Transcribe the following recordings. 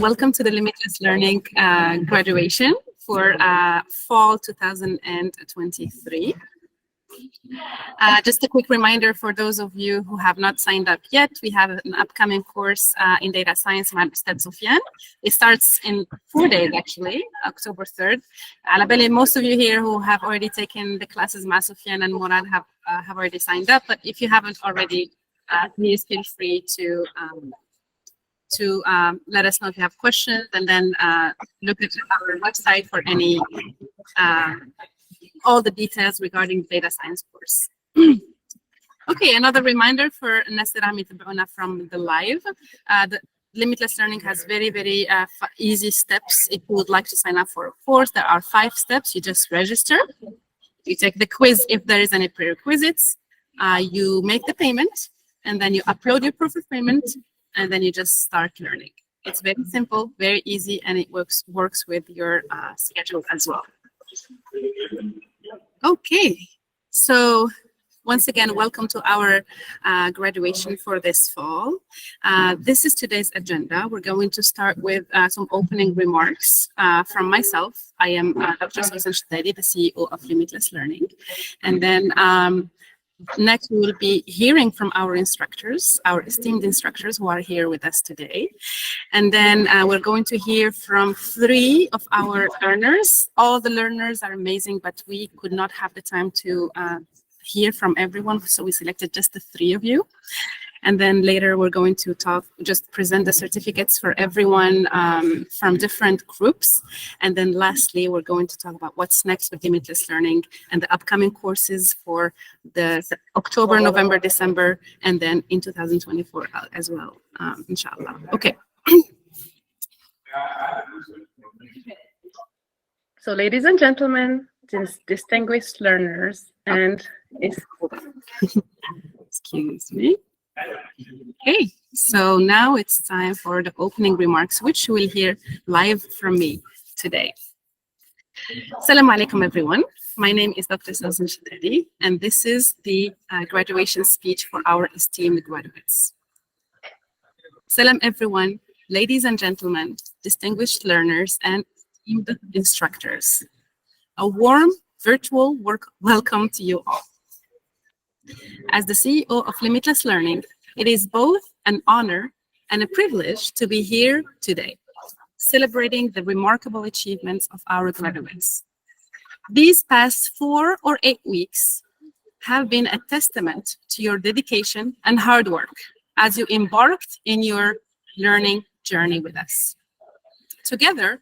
Welcome to the Limitless Learning graduation for fall 2023. Just a quick reminder for those of you who have not signed up yet, we have an upcoming course in data science مع الأستاذ سفيان. It starts in 4 days actually, October 3rd. على بالي most of you here who have already taken the classes مع سفيان and Murad have already signed up, but if you haven't already, please feel free to let us know if you have questions, and then look at our website for any all the details regarding the data science course. Okay, another reminder for الناس اللي راهم يتابعونا from the live. The Limitless Learning has very easy steps. If you would like to sign up for a course, there are 5 steps. You just register, you take the quiz if there is any prerequisites, you make the payment, and then you upload your proof of payment, and then you just start learning. It's very simple, very easy, and it works with your schedule as well. Okay, so once again, welcome to our graduation for this fall. This is today's agenda. We're going to start with some opening remarks from myself. I am Dr. Susan Shtadi, the CEO of Limitless Learning. And then next, we will be hearing from our instructors, our esteemed instructors who are here with us today. And then we're going to hear from 3 of our learners. All the learners are amazing, but we could not have the time to hear from everyone, so we selected just the 3 of you. And then later we're going to just present the certificates for everyone from different groups. And then lastly, we're going to talk about what's next with Limitless Learning and the upcoming courses for the October, November, December, and then in 2024 as well, inshallah. Okay. So ladies and gentlemen, distinguished learners, and excuse me. Okay, so now it's time for the opening remarks, which you will hear live from me today. Assalamu alaikum, everyone. My name is Dr. Susan Shtadi, and this is the graduation speech for our esteemed graduates. Salam, everyone, ladies and gentlemen, distinguished learners, and esteemed instructors. A warm virtual welcome to you all. As the CEO of Limitless Learning, it is both an honor and a privilege to be here today, celebrating the remarkable achievements of our graduates. These past 4 or 8 weeks have been a testament to your dedication and hard work as you embarked in your learning journey with us. Together,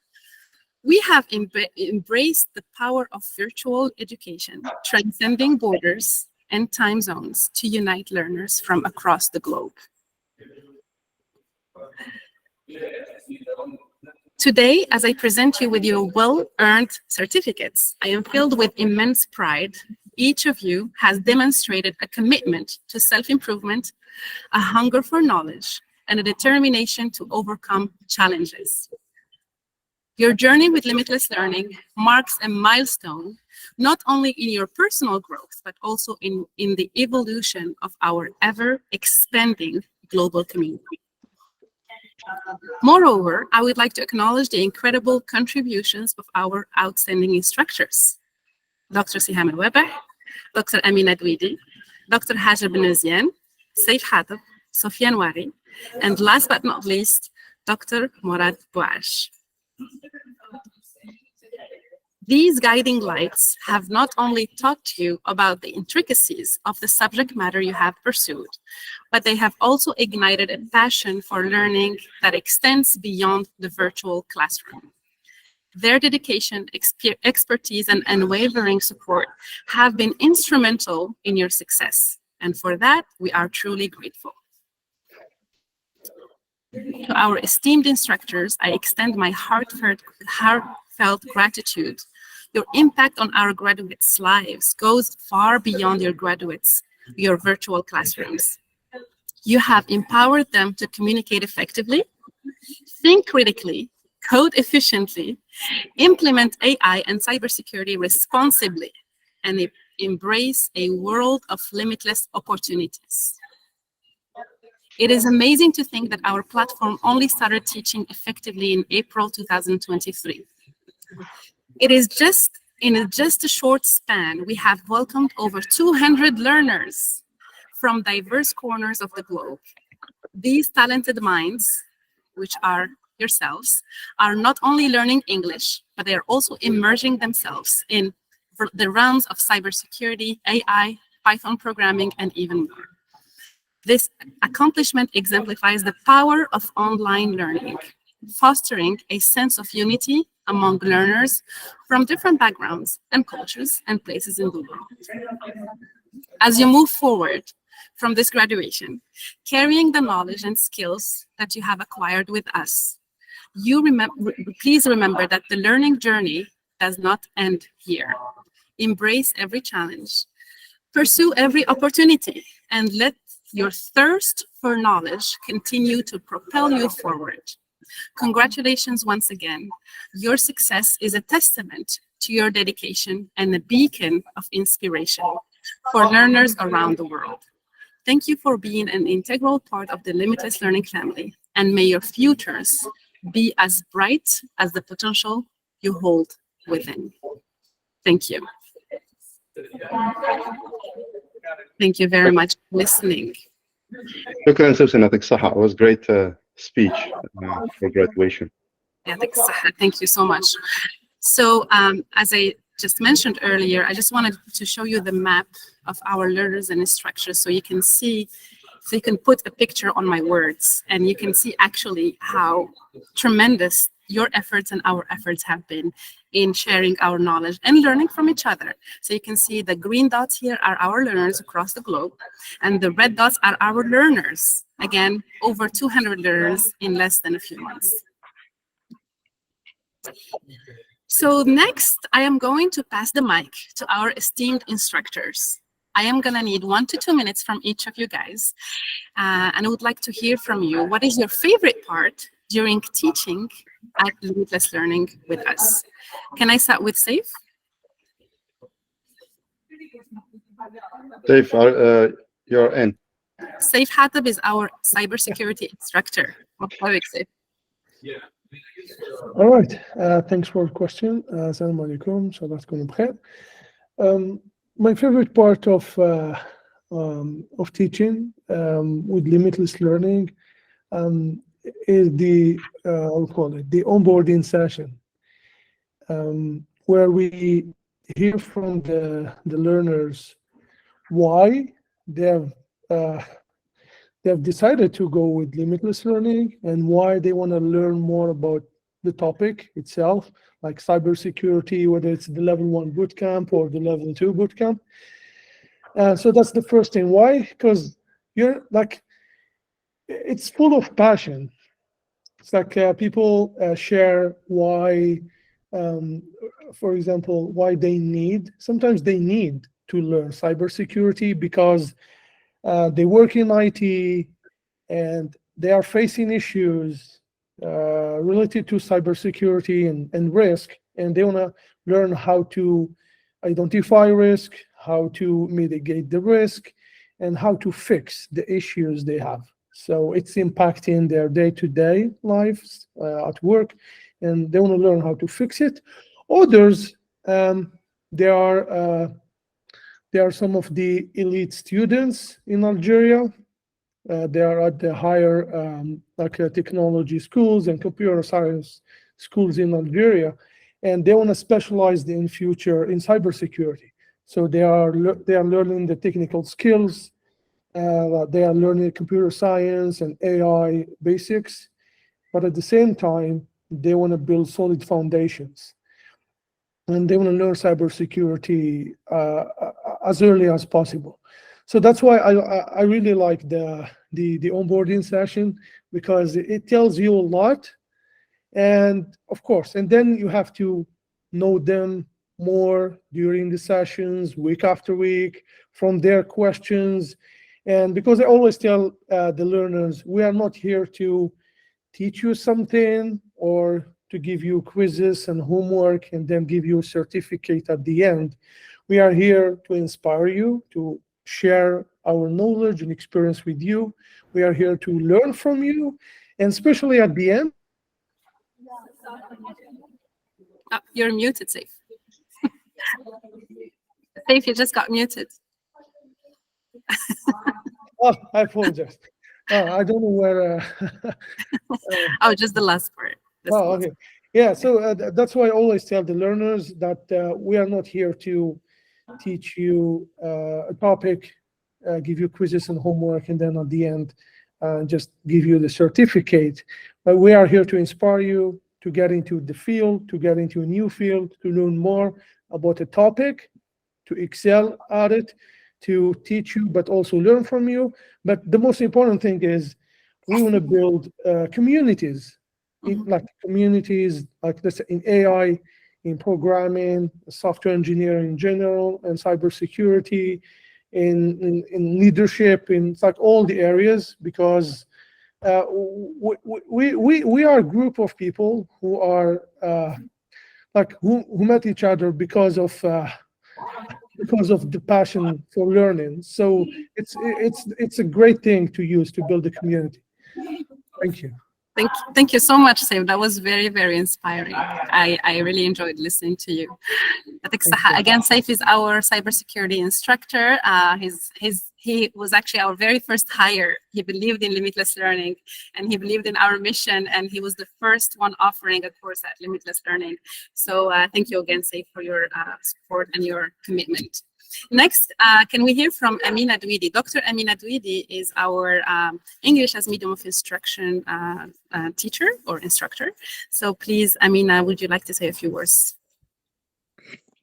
we have embraced the power of virtual education, transcending borders and time zones to unite learners from across the globe. Today, as I present you with your well-earned certificates, I am filled with immense pride. Each of you has demonstrated a commitment to self-improvement, a hunger for knowledge, and a determination to overcome challenges. Your journey with Limitless Learning marks a milestone, not only in your personal growth, but also in the evolution of our ever-expanding global community. Moreover, I would like to acknowledge the incredible contributions of our outstanding instructors, Dr. Siham Al-Wabah, Dr. Amina Dwidi, Dr. Hajar Benazian, Saif Hattab, Sofian Wari, and last but not least, Dr. Murad Bouash. These guiding lights have not only taught you about the intricacies of the subject matter you have pursued, but they have also ignited a passion for learning that extends beyond the virtual classroom. Their dedication, expertise, and unwavering support have been instrumental in your success, and for that, we are truly grateful. To our esteemed instructors, I extend my heartfelt gratitude. Your impact on our graduates' lives goes far beyond your virtual classrooms. You have empowered them to communicate effectively, think critically, code efficiently, implement AI and cybersecurity responsibly, and embrace a world of limitless opportunities. It is amazing to think that our platform only started teaching effectively in April 2023. It is just in just a short span, we have welcomed over 200 learners from diverse corners of the globe. These talented minds, which are yourselves, are not only learning English, but they are also immersing themselves in the realms of cybersecurity, AI, Python programming, and even more. This accomplishment exemplifies the power of online learning, fostering a sense of unity among learners from different backgrounds and cultures and places in the world. As you move forward from this graduation, carrying the knowledge and skills that you have acquired with us, please remember that the learning journey does not end here. Embrace every challenge, pursue every opportunity, and let your thirst for knowledge continue to propel you forward. Congratulations once again. Your success is a testament to your dedication and a beacon of inspiration for learners around the world. Thank you for being an integral part of the Limitless Learning family, and may your futures be as bright as the potential you hold within. Thank you. Thank you very much for listening. شكرا سوسن يعطيك الصحة. It was great speech for graduation. Thank you so much. So as I just mentioned earlier, I just wanted to show you the map of our learners and instructors so you can see, so you can put a picture on my words and you can see actually how tremendous your efforts and our efforts have been in sharing our knowledge and learning from each other. So you can see the green dots here are our learners across the globe, and the red dots are our learners. Again, over 200 learners in less than a few months. So next, I am going to pass the mic to our esteemed instructors. I am gonna need 1 to 2 minutes from each of you guys. And I would like to hear from you, what is your favorite part during teaching at Limitless Learning with us? Can I start with Saif? Saif, you're in. Saif Hatab is our cybersecurity instructor. Saif. All right, thanks for the question. Assalamu alaikum, salat koum bkhair. My favorite part of teaching with Limitless Learning is the the onboarding session, where we hear from the learners why they have decided to go with Limitless Learning and why they want to learn more about the topic itself, like cybersecurity, whether it's the level 1 bootcamp or the level 2 bootcamp. So that's the first thing. Why? Because you're like, it's full of passion. It's like people share why, for example, why sometimes they need to learn cybersecurity because they work in IT and they are facing issues related to cybersecurity and risk, and they want to learn how to identify risk, how to mitigate the risk, and how to fix the issues they have. So it's impacting their day-to-day lives at work, and they want to learn how to fix it. Others, there are some of the elite students in Algeria. They are at the higher technology schools and computer science schools in Algeria, and they want to specialize in future in cybersecurity. So they are learning the technical skills. They are learning computer science and AI basics, but at the same time, they want to build solid foundations, and they want to learn cybersecurity as early as possible. So that's why I really like the onboarding session, because it tells you a lot, and of course, and then you have to know them more during the sessions, week after week, from their questions. And because I always tell the learners, we are not here to teach you something or to give you quizzes and homework and then give you a certificate at the end. We are here to inspire you, to share our knowledge and experience with you. We are here to learn from you, and especially at the end. Oh, you're muted, Saif. Saif, you just got muted. Oh, I apologize. I don't know where. Oh, just the last part. Oh, okay. Yeah, so that's why I always tell the learners that we are not here to teach you a topic, give you quizzes and homework, and then at the end, just give you the certificate. But we are here to inspire you to get into the field, to get into a new field, to learn more about a topic, to excel at it, to teach you, but also learn from you. But the most important thing is we want to build communities, like communities like this in AI, in programming, software engineering in general, and cybersecurity, in leadership, in like all the areas, because we are a group of people who are like who met each other because of the passion for learning. So it's a great thing to use to build a community. Thank you. Thank you so much, Saif. That was very, very inspiring. I really enjoyed listening to you. Again, Saif is our cybersecurity instructor. He was actually our very first hire. He believed in Limitless Learning, and he believed in our mission, and he was the first one offering a course at Limitless Learning. So thank you again, Saif, for your support and your commitment. Next, can we hear from Amina Dwidi? Dr. Amina Dwidi is our English as medium of instruction teacher or instructor. So please, Amina, would you like to say a few words?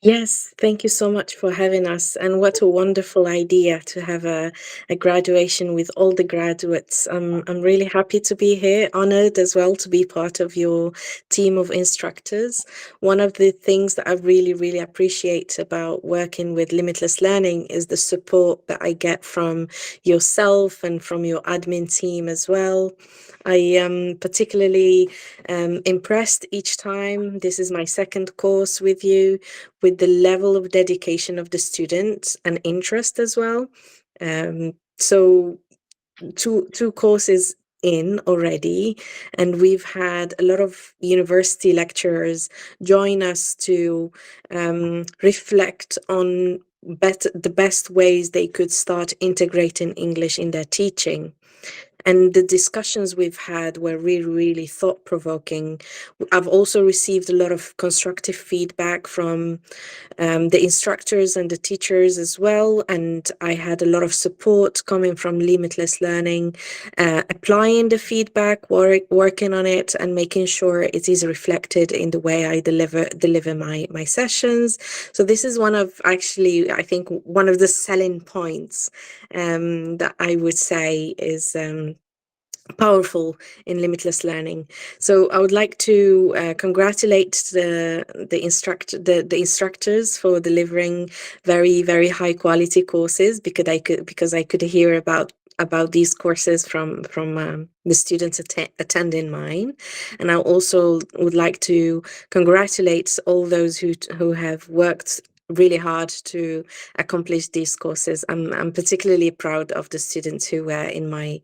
Yes, thank you so much for having us. And what a wonderful idea to have a graduation with all the graduates. I'm really happy to be here, honored as well to be part of your team of instructors. One of the things that I really, really appreciate about working with Limitless Learning is the support that I get from yourself and from your admin team as well. I am particularly impressed each time. This is my second course with you, with the level of dedication of the students and interest as well. So two courses in already, and we've had a lot of university lecturers join us to reflect on the best ways they could start integrating English in their teaching. And the discussions we've had were really, really thought-provoking. I've also received a lot of constructive feedback from the instructors and the teachers as well. And I had a lot of support coming from Limitless Learning, applying the feedback, working on it, and making sure it is reflected in the way I deliver my sessions. So this is one of, actually, I think one of the selling points that I would say is powerful in Limitless Learning. So I would like to congratulate the instructors for delivering very, very high quality courses, because I could hear about these courses from the students attending mine. And I also would like to congratulate all those who have worked really hard to accomplish these courses. I'm particularly proud of the students who were in my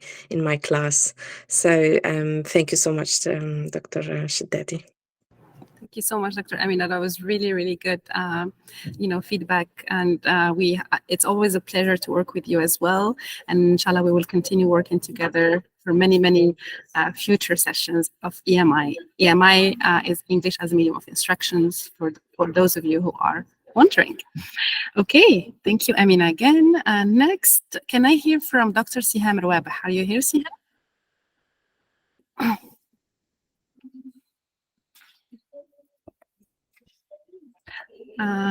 class. So thank you so much, Dr. Shiddadi. Thank you so much, Dr. Amina. That was really, really good, feedback. And it's always a pleasure to work with you as well. And inshallah, we will continue working together for many, many future sessions of EMI. EMI is English as a medium of instructions for those of you who are wondering. Okay, thank you, Amina, again. Next, can I hear from Dr. Siham Rawabah? Are you here, Siham?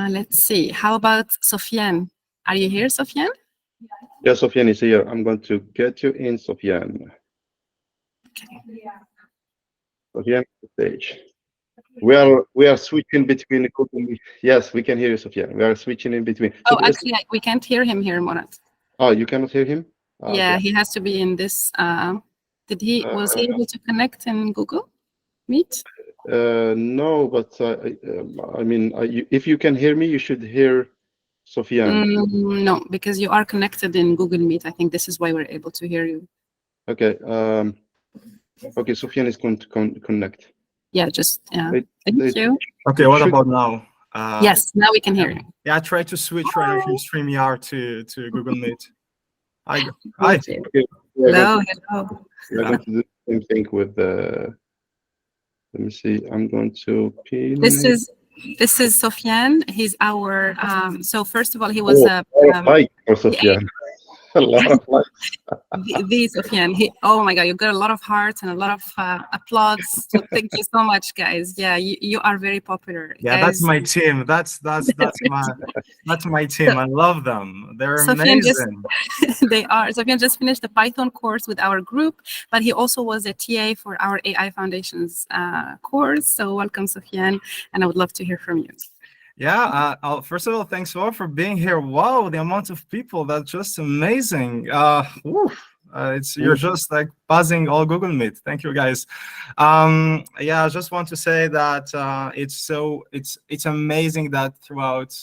Let's see. How about Sofiane? Are you here, Sofiane? Yes, Sofiane is here. I'm going to get you in, Sofiane. Okay. Sofiane, stage. We are switching between. Yes, we can hear you, Sofiane. We are switching in between. Oh, actually, we can't hear him here, Murat. Oh, you cannot hear him? Yeah, okay. he has to be in this. Was he able to connect in Google Meet? No, but I mean, if you can hear me, you should hear Sofiane. No, because you are connected in Google Meet. I think this is why we're able to hear you. Okay. Okay, Sofiane is going to connect. Yeah, just Wait, thank you. Okay, what about now? Yes, now we can hear you. Yeah, I tried to switch right now from StreamYard to Google Meet. Hi. Thank you. Okay, we are Hello, going hello. we are going to do the same thing with the. Let me see. I'm going to pin. This is Sofiane. He's our so first of all, he was a like for Sofiane. A lot of likes. the Sofiane. Oh my God, you got a lot of hearts and a lot of applause. So thank you so much, guys. Yeah, you are very popular. Yeah, guys. that's my team. That's my team. I love them. They're Sofiane amazing. They are. Sofiane just finished the Python course with our group, but he also was a TA for our AI Foundations course. So welcome, Sofiane, and I would love to hear from you. Yeah, first of all, thanks all for being here. Wow, the amount of people, that's just amazing. You're just like buzzing all Google Meet. Thank you, guys. Yeah, I just want to say that it's amazing that throughout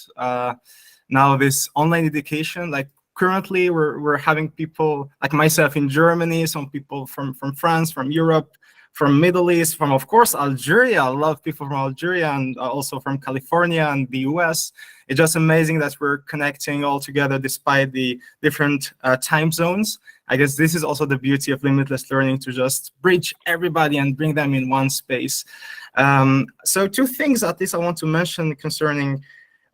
now this online education, like currently we're having people like myself in Germany, some people from France, from Europe, from Middle East, from of course Algeria. I love people from Algeria, and also from California and the US. It's just amazing that we're connecting all together despite the different time zones. I guess this is also the beauty of limitless learning, to just bridge everybody and bring them in one space. So two things at least I want to mention concerning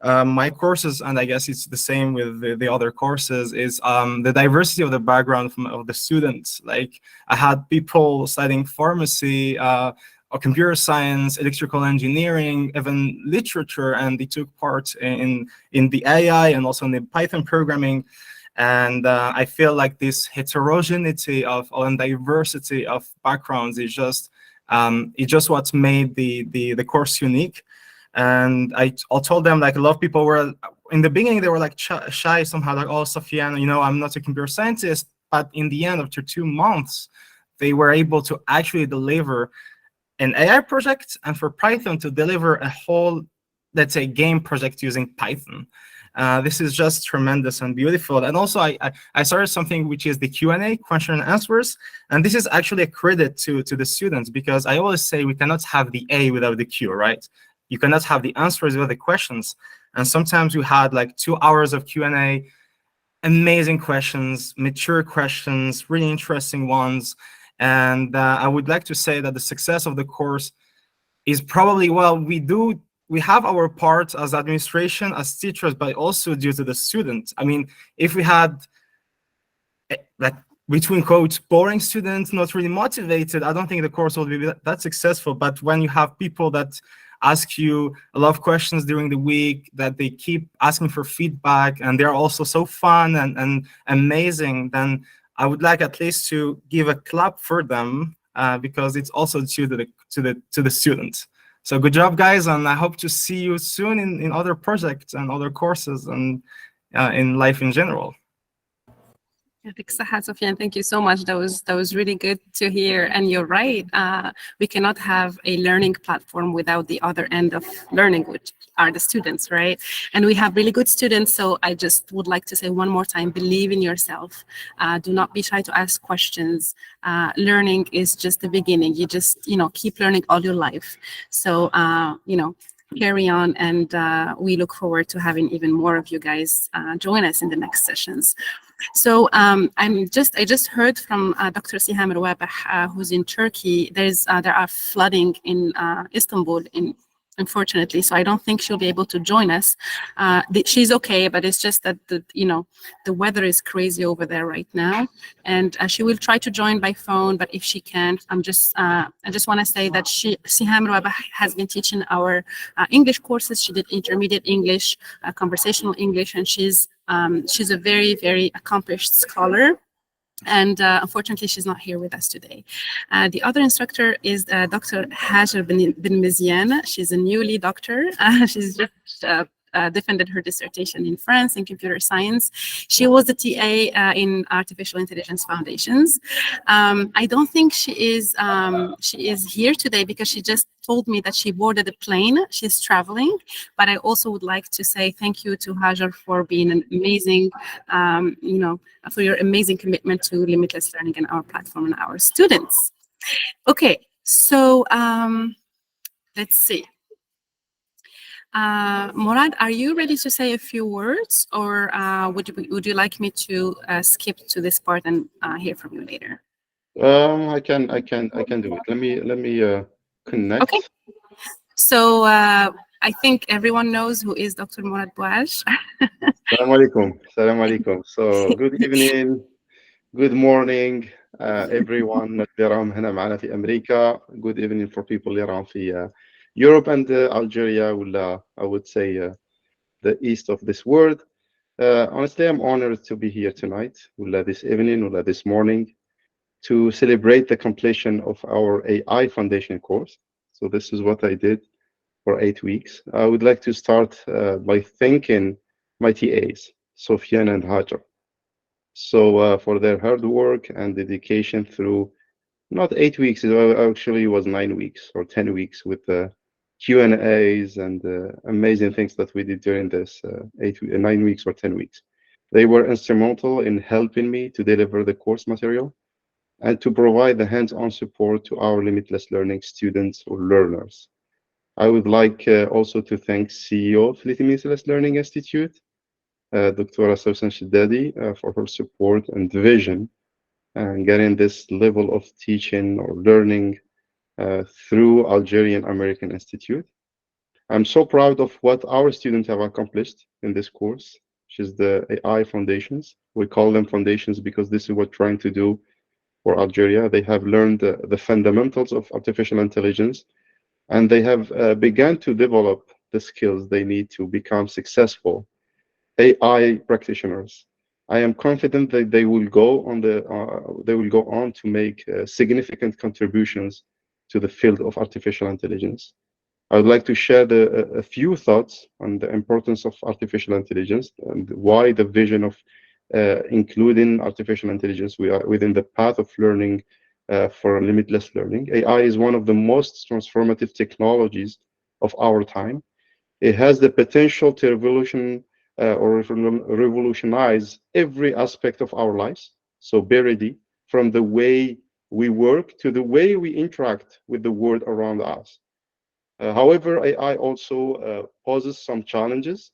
my courses, and I guess it's the same with the other courses, is the diversity of the background of the students. Like I had people studying pharmacy, or computer science, electrical engineering, even literature, and they took part in the AI and also in the Python programming. And I feel like this heterogeneity and diversity of backgrounds is just what made the course unique. And I told them, like, a lot of people were in the beginning, they were like shy somehow, like, oh, Sofiane, I'm not a computer scientist. But in the end, after 2 months, they were able to actually deliver an AI project, and for Python to deliver a whole, let's say, game project using Python. This is just tremendous and beautiful. And also I started something which is the Q&A, question and answers. And this is actually a credit to the students, because I always say we cannot have the A without the Q, right? You cannot have the answers without the questions. And sometimes we had like 2 hours of Q&A, amazing questions, mature questions, really interesting ones. And I would like to say that the success of the course is probably, well, we have our part as administration, as teachers, but also due to the students. I mean, if we had, like, between quotes, boring students, not really motivated, I don't think the course will be that successful. But when you have people that ask you a lot of questions during the week, that they keep asking for feedback, and they're also so fun and amazing, then I would like at least to give a clap for them, because it's also due to the students. So good job, guys, and I hope to see you soon in other projects and other courses and in life in general. Sofiane, thank you so much. That was really good to hear. And you're right. We cannot have a learning platform without the other end of learning, which are the students, right? And we have really good students. So I just would like to say one more time, believe in yourself. Do not be shy to ask questions. Learning is just the beginning. You just, keep learning all your life. So, carry on, and we look forward to having even more of you guys join us in the next sessions. So I just heard from Dr. Siham Rouabeh, who's in Turkey. There are flooding in Istanbul, unfortunately, so I don't think she'll be able to join us. She's okay, but it's just that the weather is crazy over there right now, and she will try to join by phone. But if she can't, I just want to say that Siham Rouabeh has been teaching our English courses. She did intermediate English, conversational English, and she's a very, very accomplished scholar. And unfortunately, she's not here with us today. The other instructor is Dr. Hajar bin Miziana. She's a newly doctor. She's just defended her dissertation in France in computer science. She was the TA in Artificial Intelligence Foundations. I don't think she is here today because she just told me that she boarded a plane. She's traveling, but I also would like to say thank you to Hajar for being an amazing, for your amazing commitment to limitless learning and our platform and our students. Okay, so let's see. Murad, are you ready to say a few words, or would you like me to skip to this part and hear from you later? I can do it. Let me connect. Okay. So I think everyone knows who is Dr. Murad Bouaj. Salam alaikum. Salam alaikum. So good evening, good morning, everyone اللي راهم هنا معنا في أمريكا. Good evening for people اللي راهم في Europe and Algeria, ولا I would say the east of this world. Honestly, I'm honored to be here tonight, ولا this evening, ولا this morning, to celebrate the completion of our AI Foundation course. So this is what I did for 8 weeks. I would like to start by thanking my TAs, Sofiane and Hajar. So for their hard work and dedication through not 8 weeks, it actually was 9 weeks or 10 weeks with the Q&As and amazing things that we did during this 9 weeks or 10 weeks. They were instrumental in helping me to deliver the course material and to provide the hands-on support to our limitless learning students or learners. I would like also to thank CEO of Limitless Learning Institute, Dr. Susan Shiddadi, for her support and vision and getting this level of teaching or learning through Algerian American Institute. I'm so proud of what our students have accomplished in this course, which is the AI Foundations. We call them foundations because this is what we're trying to do for Algeria. They have learned the fundamentals of artificial intelligence, and they have begun to develop the skills they need to become successful AI practitioners. I am confident that they will go on to make significant contributions to the field of artificial intelligence. I would like to share a few thoughts on the importance of artificial intelligence and why the vision of including artificial intelligence within the path of learning for limitless learning. AI is one of the most transformative technologies of our time. It has the potential to revolutionize every aspect of our lives. So be ready, from the way we work to the way we interact with the world around us. However, AI also poses some challenges.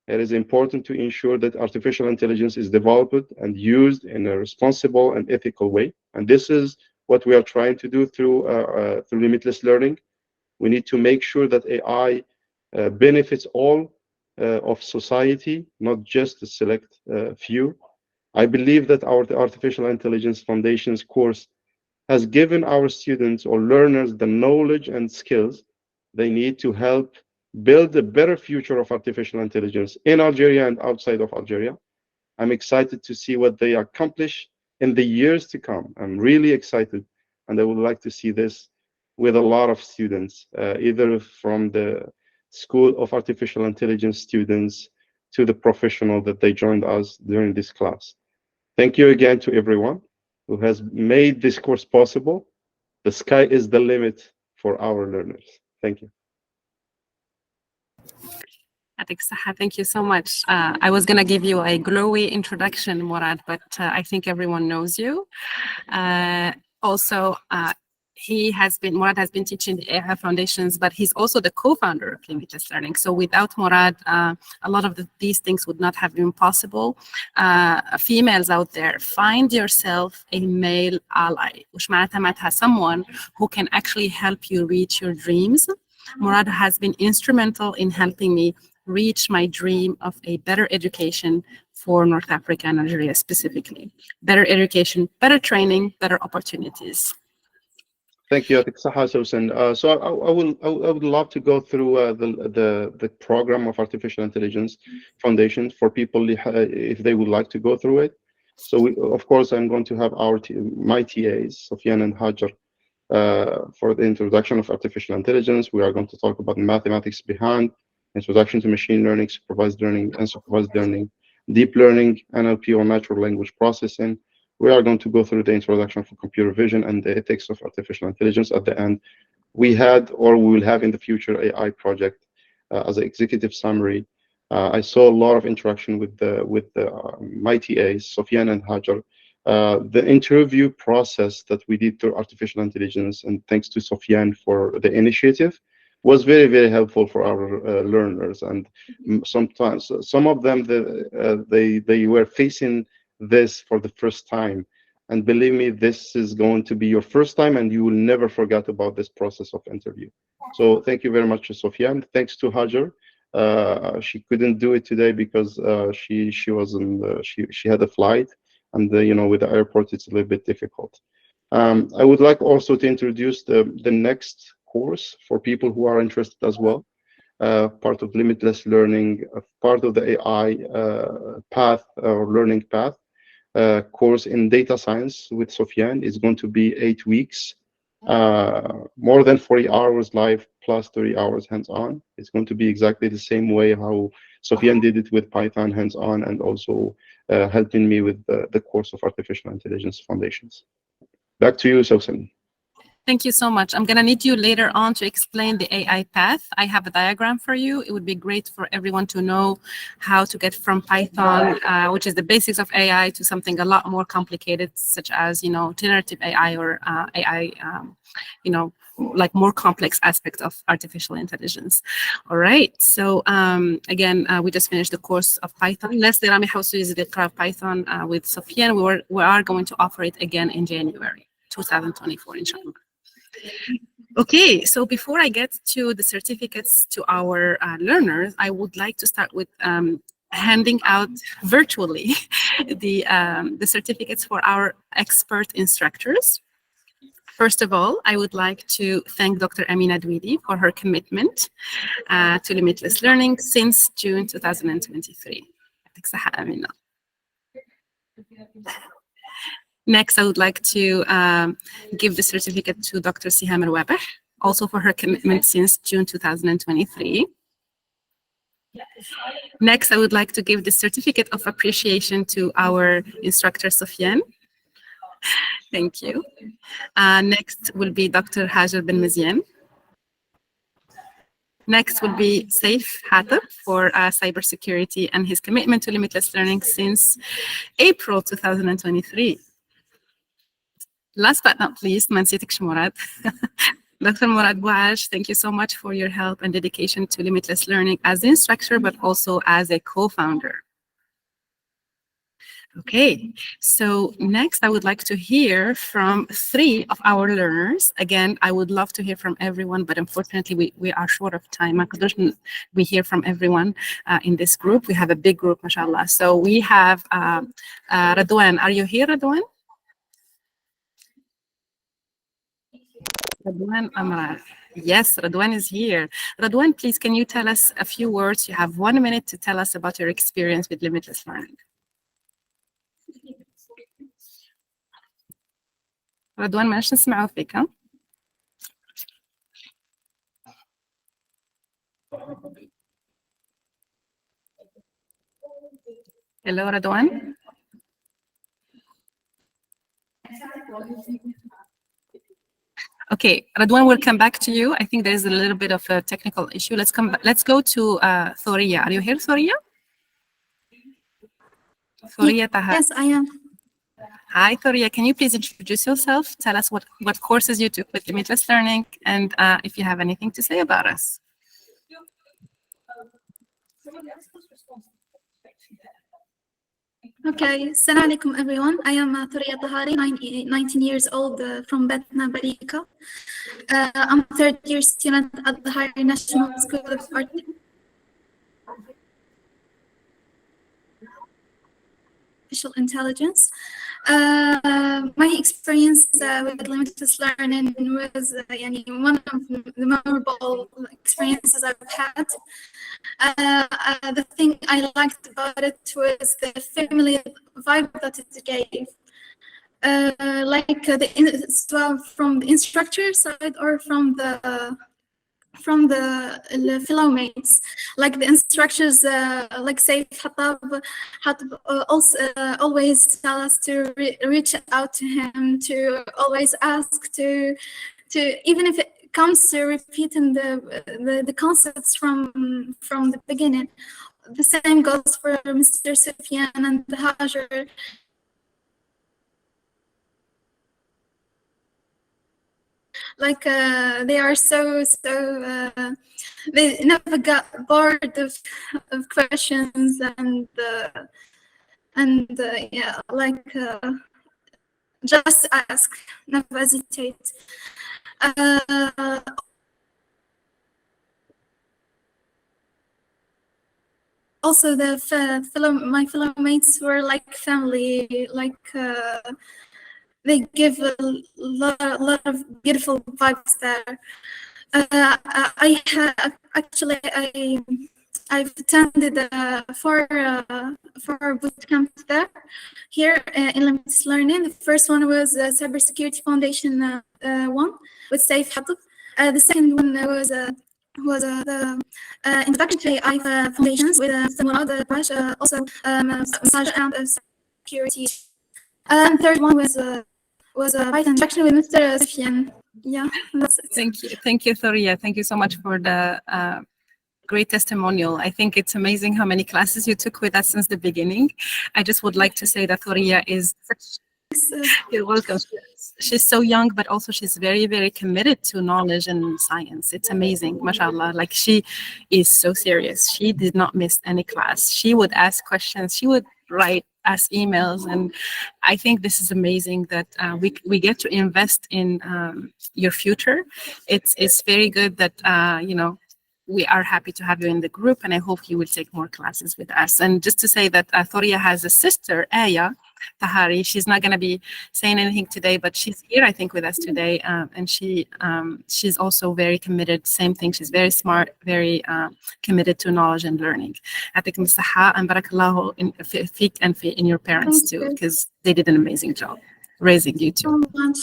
It is important to ensure that artificial intelligence is developed and used in a responsible and ethical way. And this is what we are trying to do through limitless learning. We need to make sure that AI benefits all of society, not just a select few. I believe that our Artificial Intelligence Foundations course has given our students or learners the knowledge and skills they need to help build a better future of artificial intelligence in Algeria and outside of Algeria. I'm excited to see what they accomplish in the years to come. I'm really excited, and I would like to see this with a lot of students, either from the School of Artificial Intelligence students to the professional that they joined us during this class. Thank you again to everyone who has made this course possible. The sky is the limit for our learners. Thank you. Thank you so much. I was going to give you a glowy introduction, Murad, but I think everyone knows you. Also, Murad has been teaching the AI Foundations, but he's also the co-founder of Limitless Learning. So without Murad, a lot of these things would not have been possible. Females out there, find yourself a male ally, which معناتها someone who can actually help you reach your dreams. Murad has been instrumental in helping me reach my dream of a better education for North Africa and Algeria specifically. Better education, better training, better opportunities. Thank you, Susan. So I would love to go through the program of Artificial Intelligence Foundation for people if they would like to go through it. So of course, I'm going to have my TAs, Sofiane and Hajar, for the introduction of artificial intelligence. We are going to talk about mathematics behind introduction to machine learning, supervised learning, unsupervised learning, deep learning, NLP or natural language processing. We are going to go through the introduction for computer vision and the ethics of artificial intelligence. At the end, we had or we will have in the future AI project as an executive summary. I saw a lot of interaction with my TAs, Sofyan and Hajar. The interview process that we did through artificial intelligence, and thanks to Sofyan for the initiative, was very, very helpful for our learners. And sometimes some of them, they were facing this for the first time. And believe me, this is going to be your first time, and you will never forget about this process of interview. So thank you very much to Sofyan. Thanks to Hajar. She couldn't do it today because she was she had a flight, and with the airport it's a little bit difficult. I would like also to introduce the next course for people who are interested as well. Part of Limitless Learning, part of the AI path or learning path. Course in data science with Sofyan is going to be 8 weeks, more than 40 hours live plus 30 hours hands-on. It's going to be exactly the same way how Sofyan did it with Python hands-on, and also helping me with the course of artificial intelligence foundations. Back to you, Susan. Thank you so much. I'm going to need you later on to explain the AI path. I have a diagram for you. It would be great for everyone to know how to get from Python, which is the basics of AI, to something a lot more complicated, such as, generative AI or AI, like more complex aspects of artificial intelligence. All right. So again, we just finished the course of Python. Let's درامي حوسو يزيد يقرأ Python with Sofyan. We are going to offer it again in January 2024, inshallah. Okay, so before I get to the certificates to our learners, I would like to start with handing out virtually the certificates for our expert instructors. First of all, I would like to thank Dr. Amina Dwidi for her commitment to Limitless Learning since June 2023. Amina. Next, I would like to give the certificate to Dr. Siham Al-Wabah, also for her commitment since June 2023. Next, I would like to give the certificate of appreciation to our instructor, Sofyan. Thank you. Next will be Dr. Hajar Ben Mazian. Next will be Saif Hatab for cybersecurity and his commitment to Limitless Learning since April 2023. Last but not least, ما نسيتكش مراد. Dr. Murad Bouaj, thank you so much for your help and dedication to Limitless Learning as an instructor, but also as a co-founder. Okay, so next I would like to hear from 3 of our learners. Again, I would love to hear from everyone, but unfortunately we are short of time. We hear from everyone in this group. We have a big group, mashallah. So we have Radwan. Are you here, Radwan? Radwan Amrar. Yes, Radwan is here. Radwan, please, can you tell us a few words? You have 1 minute to tell us about your experience with Limitless Learning. رضوان ماش نسمعوا فيك ها؟ Hello, Radwan. Okay, Radwan, we'll come back to you. I think there's a little bit of a technical issue. Let's go to Thoria. Are you here, Thoria? Thoria Taha. Yes, I am. Hi, Thoria. Can you please introduce yourself? Tell us what courses you took with Limitless Learning, and if you have anything to say about us. Okay, Assalamu alaikum everyone. I am Thuriya Tahari, 19 years old from Batna, Barika. I'm a third-year student at the Higher National School of Art. Artificial Intelligence. My experience with Limitless Learning was one of the memorable experiences I've had. The thing I liked about it was the family vibe that it gave. From the instructor side or from the from the fellow mates, like the instructors, like say also always tell us to reach out to him, to always ask to even if it comes to repeating the concepts from the beginning. The same goes for Mr. Sufyan and Hajar. Like they are so they never got bored of questions and yeah, like just ask, never hesitate. Also, my fellow mates were like family, like they give a lot of beautiful vibes there. I've attended four boot camps there here in Limitless Learning. The first one was Cybersecurity Foundation one with Saif Hatib. The second one was the Introduction to AI Foundations with Murad Bash, also massage and security. And third one was Python introduction with Mr. Sufyan. Yeah, that's it. Thank you, Thoria. Thank you so much for the great testimonial. I think it's amazing how many classes you took with us since the beginning. I just would like to say that Thoria is you're welcome. She's so young, but also she's very, very committed to knowledge and science. It's amazing, mashallah. Like she is so serious. She did not miss any class. She would ask questions. She would write us emails, and I think this is amazing that we get to invest in your future. It's very good that we are happy to have you in the group, and I hope you will take more classes with us. And just to say that Thoria has a sister, Aya Tahari. She's not going to be saying anything today, but she's here, I think, with us today. And she's also very committed. Same thing. She's very smart, very committed to knowledge and learning. يعطيكم الصحة and barakallahu فيك and in your parents too, because they did an amazing job raising you too. So much.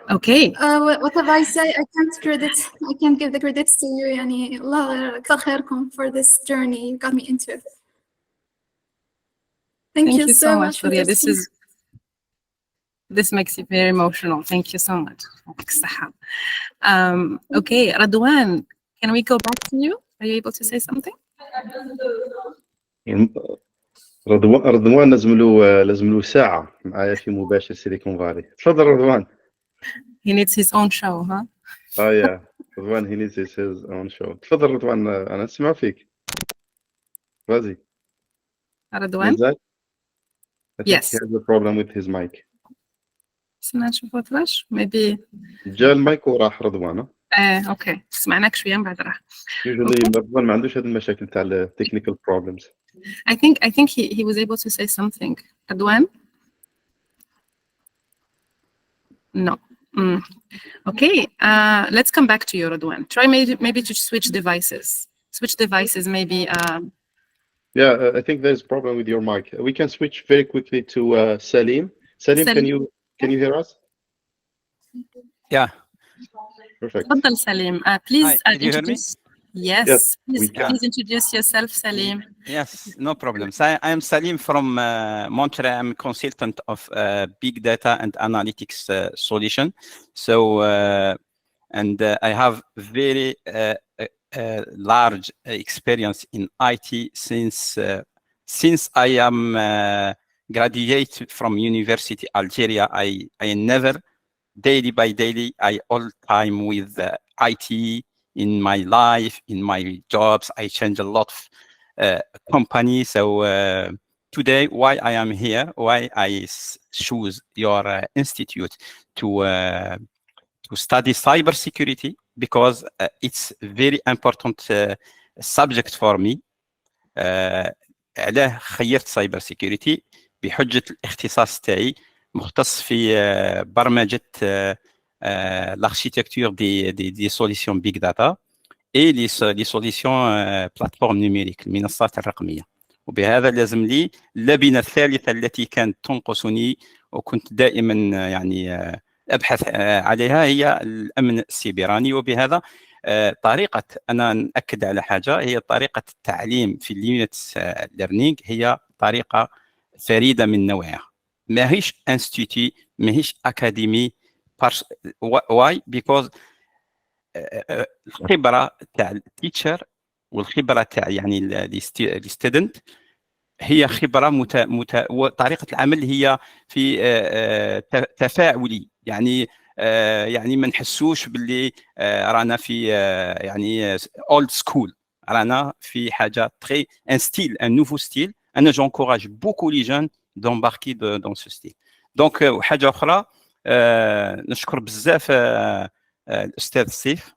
Okay. Whatever I say, I can't give the credits to you. يعني الله كثر خيركم for this journey you got me into. Thank you so much for Thoria. this. This makes it very emotional. Thank you so much. Okay, Radwan, can we go back to you? Are you able to say something? رضوان لازم له ساعة معايا في مباشر سيليكون فالي. تفضل رضوان. He needs his own show, huh? yeah. رضوان he needs his own show. تفضل رضوان أنا أسمع فيك. Vas-y. Radwan? I think yes. he has a problem with his mic. Maybe. جا المايك وراح رضوان. اوكي سمعناك شوية بعد راح. Usually رضوان ما عندوش هذه المشاكل تاع technical problems. I think he was able to say something. Radwan? No. Okay, let's come back to you, Radwan. Try maybe to switch devices. Maybe. Yeah, I think there's a problem with your mic. We can switch very quickly to Salim. Salim, can you hear us? Yeah. Perfect. تفضل Salim. Please Hi, did you hear me? Yes, we can. please introduce yourself, Salim. Yes, no problem. So I am Salim from Montreal. I'm a consultant of big data and analytics solution. So, and I have very large experience in IT since I am graduated from University Algeria. I never daily by daily, I all time with IT in my life, in my jobs. I change a lot of companies. So today, why I am here, why I choose your institute to study cybersecurity, because it's very important subject for me. علاه خيرت cybersecurity بحجة الاختصاص تاعي مختص في برمجة l'architecture des solutions big data et les solutions plateforme numérique المنصات الرقمية. وبهذا لازم لي اللبنة الثالثة التي كانت تنقصني وكنت دائما يعني أبحث عليها هي الأمن السيبراني. وبهذا طريقه، انا ناكد على حاجه، هي طريقه التعليم في ليميتلس ليرنينغ هي طريقه فريده من نوعها، ماهيش انستيتي، ماهيش اكاديمي. واي؟ بيكوز الخبره تاع التيتشر والخبره تاع يعني الستودنت هي خبره وطريقه العمل هي في تفاعلي، يعني يعني ما نحسوش باللي رانا في يعني اولد سكول، رانا في حاجه تري ان ستيل، ان نوفو ستيل. انا جونكوراج بوكو لي جون دومباركي دون سو ستيل. دونك وحاجه اخرى، نشكر بزاف الاستاذ سيف،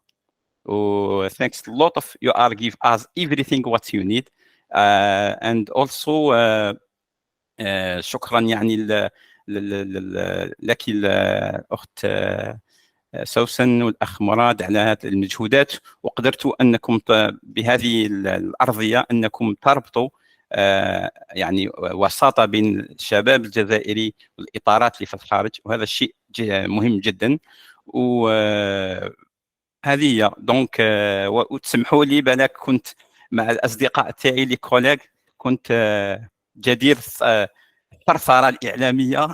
و thanks a lot of you are give us everything what you need, and also شكرا يعني لك الاخت سوسن والاخ مراد على هذه المجهودات، وقدرتوا انكم بهذه الارضيه انكم تربطوا يعني وساطه بين الشباب الجزائري والاطارات اللي في الخارج، وهذا الشيء مهم جدا. وهذه هي دونك. وتسمحوا لي بالك كنت مع الاصدقاء تاعي لي كوليغ، كنت جدير الثرثره الاعلاميه.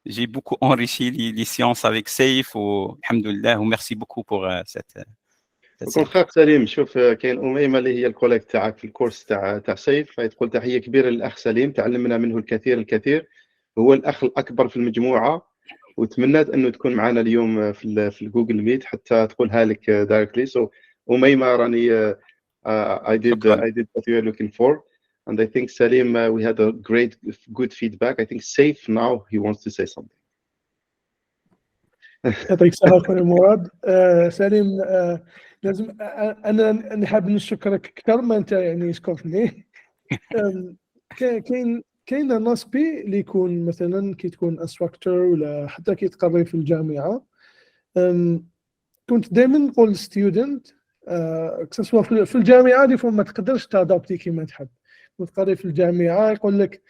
j'ai beaucoup enrichi les sciences avec Saif, والحمد لله، وميرسي beaucoup pour cette وكون خاف سليم. شوف كاين أميمة اللي هي الكوليك تاعك في الكورس تاع سيف، تقول تحية كبيرة للأخ سليم، تعلمنا منه الكثير. هو الأخ الأكبر في المجموعة، وتمنيت أنه تكون معنا اليوم في الجوجل ميت حتى تقولها لك دايركتلي. سو أميمة راني I did what you were looking for, and I think Salim, we had a good feedback. I think Saif now he wants to say something. يعطيك الصحة أخوي مراد. سليم، لازم أنا حاب نشكرك أكثر ما أنت يعني شكرتني. كاين ناس بي اللي يكون مثلا كي تكون انستراكتور ولا حتى كي تقري في الجامعة، كنت دائما نقول ستودنت كسوا في الجامعة دي فما تقدرش تادابتي كيما تحب. وتقري في الجامعة يقول لك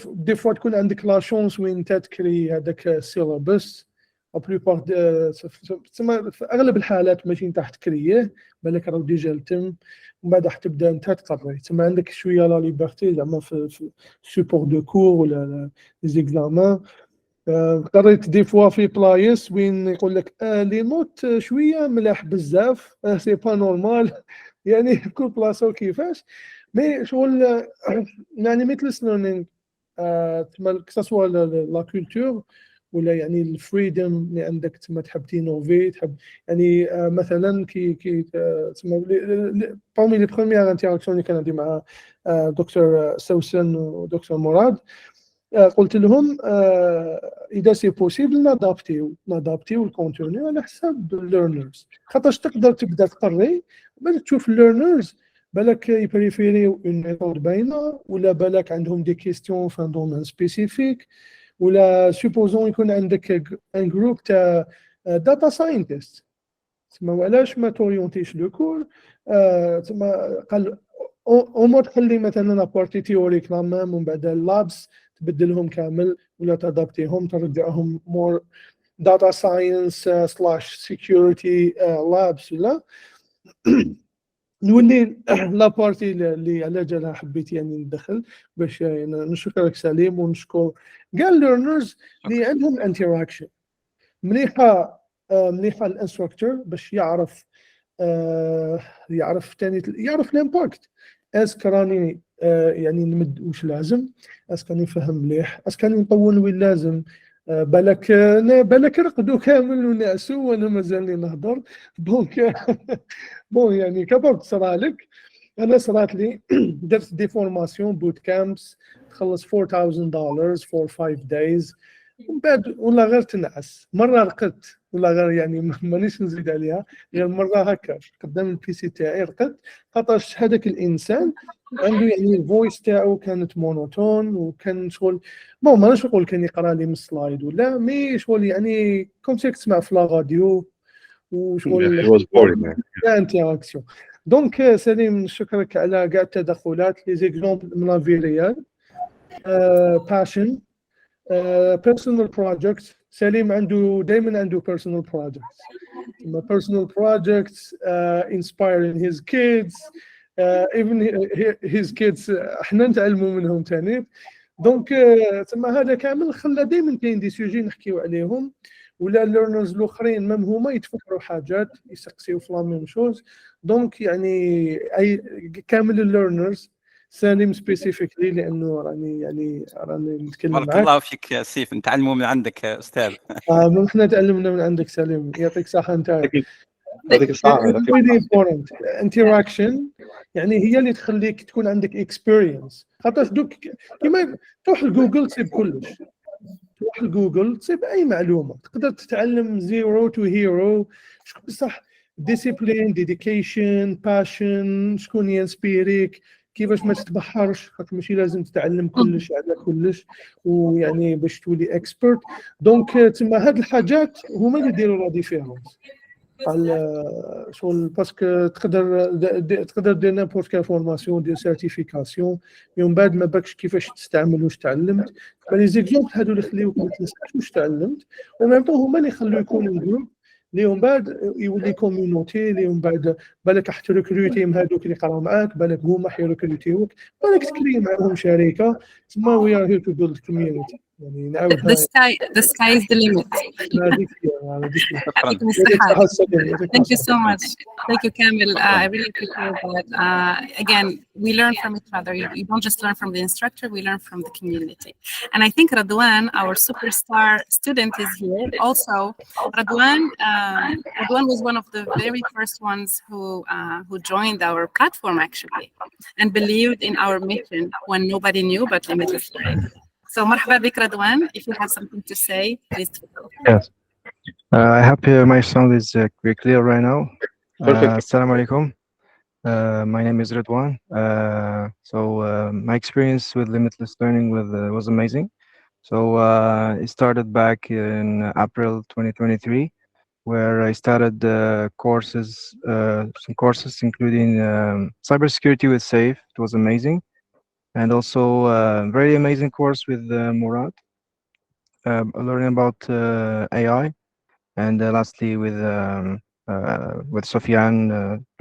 دي فوا تكون عندك لا شونس وين انت تكري هذاك السيلابس، او بلوبار في اغلب الحالات ماشي انت حتكريه، بالك راه ديجا تم، ومن بعد راح تبدا انت تقري. تما عندك شويه لا ليبرتي زعما في سوبور دو كور ولا لي زيكزامان. قريت دي فوا في بلايص وين يقول لك لي نوت شويه ملاح بزاف، سي با نورمال. يعني كل بلاصه وكيفاش. مي شغل يعني ليميتلس ليرنينغ تما كسوا لا كولتور ولا يعني الفريدم اللي عندك، تما تحب تينوفي، تحب يعني مثلا كي تما بارمي لي بروميير انتراكسيون اللي كان عندي مع دكتور سوسن ودكتور مراد، قلت لهم اذا سي بوسيبل نادابتيو الكونتوني على حساب الليرنرز، خاطرش تقدر تبدا تقري بالك تشوف الليرنرز بالك يبريفيريو اون ميثود باينه، ولا بالك عندهم دي كيستيون في ان دومين سبيسيفيك، ولا سوبوزون يكون عندك ان جروب تاع داتا ساينتست. تسمى علاش ما توريونتيش لو كور، تسمى قال او ما تخلي مثلا لابارتي تيوريك لا ميم، ومن بعد اللابس تبدلهم كامل ولا تادابتيهم ترجعهم مور داتا ساينس سلاش سيكيورتي لابس، ولا نولي لابارتي اللي على جالها حبيت يعني ندخل باش يعني نشكرك سليم، ونشكر كاع الليرنرز اللي عندهم انتراكشن مليحه الانستراكتور باش يعرف يعرف الامباكت. اسك راني يعني نمد واش لازم، اسك راني نفهم مليح، اسك راني نطول وين لازم، بالك رقدوا كامل ونعسوا وانا مازالني نهضر. دونك بون يعني كبرت صرالك. انا صرات لي درت دي فورماسيون بوت كامبس تخلص $4,000 for 5 days، ومن بعد ولا غير تنعس. مره رقدت ولا غير يعني مانيش نزيد عليها، غير مره هكا قدام البيسي تاعي رقدت، خاطرش هذاك الانسان عنده يعني الفويس تاعو كانت مونوتون، وكان شغل بون مانيش نقول كان يقرا لي من سلايد ولا مي شغل يعني كوم سي تسمع في لا راديو وشغل انتراكسيون. دونك سليم نشكرك على كاع التدخلات، لي زيكزومبل من لا في ريال، باشن، بيرسونال بروجيكت سليم دايما عنده personal projects. Personal projects inspiring his kids, even his kids احنا نتعلموا منهم تاني. دونك تما هذا كامل خلى دائما كاين دي سوجي نحكيو عليهم، ولا الليرنرز الاخرين مام هما يتفكروا حاجات يسقسيو في لا ميم شوز. دونك يعني اي كامل الليرنرز سالم سبيسيفيكلي لانه راني نتكلم معاك. بارك الله فيك يا سيف، نتعلموا من عندك يا استاذ. احنا تعلمنا من عندك سليم، يعطيك الصحه. انت يعطيك الصحة. really important interaction، يعني هي اللي تخليك تكون عندك experience. خاطر دوك كيما تروح لجوجل تصيب كلش، تروح لجوجل تصيب اي معلومه، تقدر تتعلم زيرو تو هيرو. شكون بصح discipline dedication passion، شكون ينسبيريك، كيفاش ما تتبحرش، خاطر ماشي لازم تتعلم كلش على كلش ويعني باش تولي اكسبرت. دونك تما هاد الحاجات هما اللي يديروا لا ديفيرونس على شغل، باسكو تقدر دير نيمبورت كال فورماسيون دير سيرتيفيكاسيون ومن بعد ما باكش كيفاش تستعمل واش تعلمت. فلي زيكزومبل هادو اللي يخليوك ما تنساش واش تعلمت، وميم طون هما اللي يخليو يكونوا جروب اللي من بعد يولي كوميونيتي، اللي من بعد بالك راح تريكروتي من هذوك اللي قراو معاك، بالك هما حيريكروتيوك، بالك تكري معاهم شركه. تما وي ار هير تو بيلد كوميونيتي. يعني نعاود the sky is the limit. Thank you so much. Thank you, Kamil. I really appreciate that. Again, we learn from each other. You don't just learn from the instructor, we learn from the community. And I think Radwan, our superstar student, is here. Also, Radwan was one of the very first ones who joined our platform, actually, and believed in our mission when nobody knew but Limitless Learning. So, marhaba bik, Radwan. If you have something to say, please do. Yes. I hope my sound is very clear right now. Assalamu alaikum. My name is Radwan. My experience with Limitless Learning was amazing. So it started back in April 2023, where I started some courses including cybersecurity with SAFE. It was amazing. And also a very amazing course with Murad, learning about AI. And lastly with Sofian,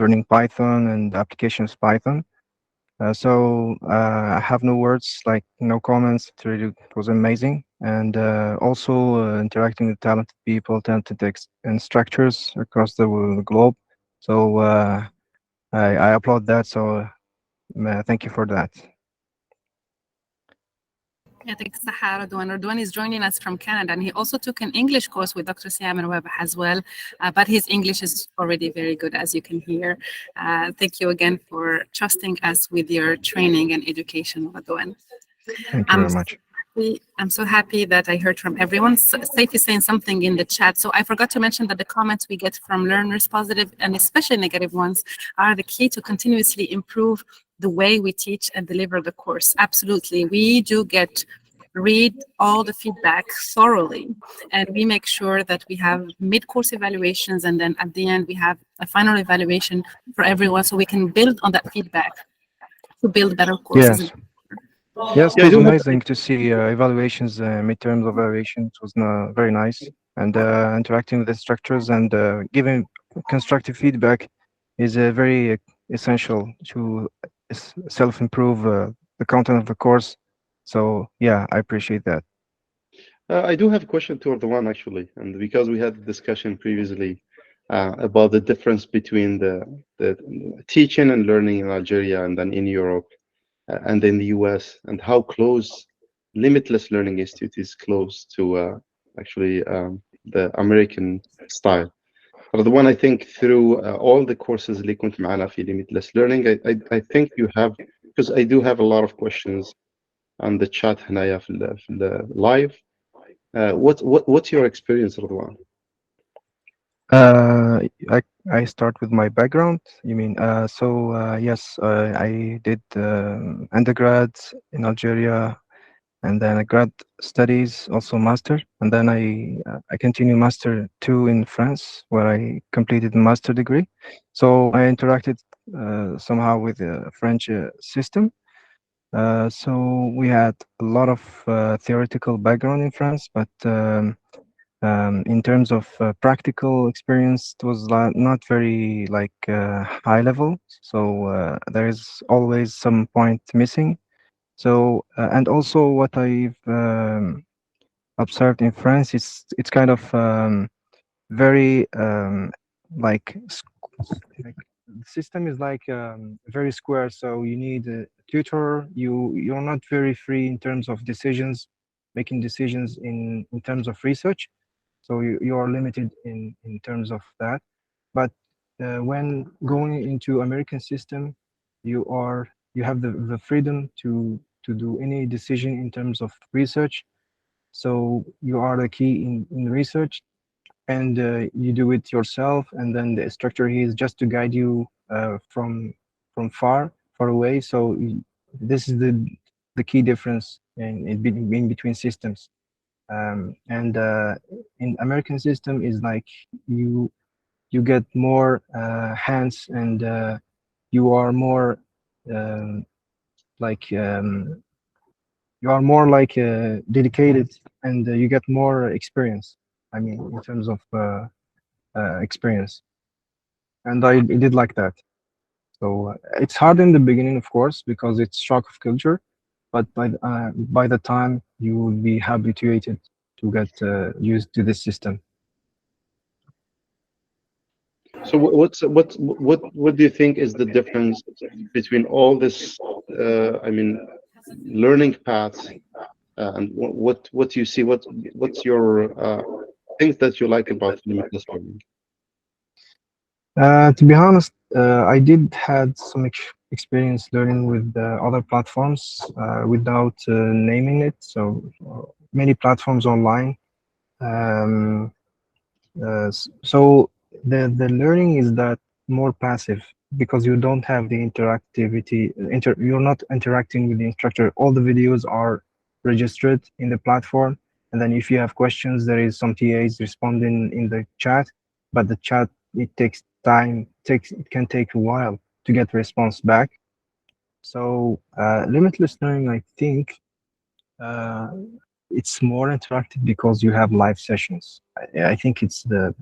learning Python and applications Python. I have no words, like no comments. It was amazing. And also interacting with talented people, talented instructors across the globe. So I applaud that. So thank you for that. Radwan is joining us from Canada, and he also took an English course with Dr. Siam and Webah as well, but his English is already very good, as you can hear. Thank you again for trusting us with your training and education, Radwan. Thank you very much. I'm so happy that I heard from everyone. Safe is saying something in the chat. So I forgot to mention that the comments we get from learners, positive and especially negative ones, are the key to continuously improve the way we teach and deliver the course. Absolutely. We do read all the feedback thoroughly, and we make sure that we have mid-course evaluations, and then at the end we have a final evaluation for everyone, so we can build on that feedback to build better courses. Yes, it was amazing to see evaluations, midterms evaluations was very nice, and interacting with the instructors and giving constructive feedback is very essential to self-improve the content of the course. So yeah, I appreciate that. I do have a question toward the one actually, and because we had a discussion previously about the difference between the teaching and learning in Algeria and then in Europe and in the US, and how close Limitless Learning Institute is close to actually the American style. For the one, I think through all the courses اللي كنت معنا في Limitless Learning, I think you have, because I do have a lot of questions on the chat هنايا في the live. What's your experience, Radwan? I start with my background. You mean? Yes, I did undergrad in Algeria, and then a grad studies, also master, and then I continue master 2 in France, where I completed a master degree. So I interacted somehow with the French system. So we had a lot of theoretical background in France, but in terms of practical experience, it was not very high level. So there is always some point missing. So and also what I've observed in France is it's kind of very the system is very square. So you need a tutor. You're not very free in terms of making decisions in terms of research. So you are limited in terms of that. But when going into American system, you have the freedom to do any decision in terms of research. So you are the key in research, and you do it yourself. And then the instructor, he is just to guide you from far away. So this is the key difference in between systems. And in American system is like you get more hands, and you are more dedicated, and you get more experience. I mean, in terms of experience, and I did like that. So it's hard in the beginning, of course, because it's shock of culture, but by the time you will be habituated to get used to this system. So what do you think is the difference between all this learning paths, and what you see, what's your things that you like about limitless learning? To be honest, I did had some experience learning with other platforms without naming it. So many platforms online. So the learning is that more passive, because you don't have the interactivity. You're not interacting with the instructor. All the videos are registered in the platform, and then if you have questions, there is some TAs responding in the chat. But the chat, it takes time. It can take a while to get response back. So limitless learning, I think, it's more interactive because you have live sessions. I think it's the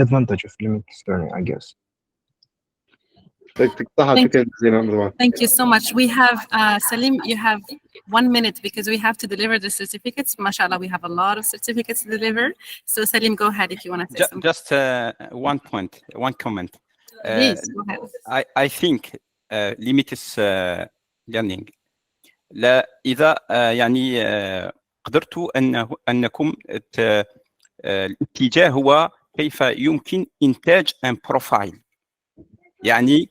advantage of limitless learning, I guess. Thank you so much. We have Salim, you have 1 minute because we have to deliver the certificates. MashaAllah, we have a lot of certificates to deliver. So Salim, go ahead if you want to say something. Just one comment. Please, go ahead. I think limitless learning لا إذا يعني قدرتوا أنكم الاتجاه هو كيف يمكن إنتاج un profil. يعني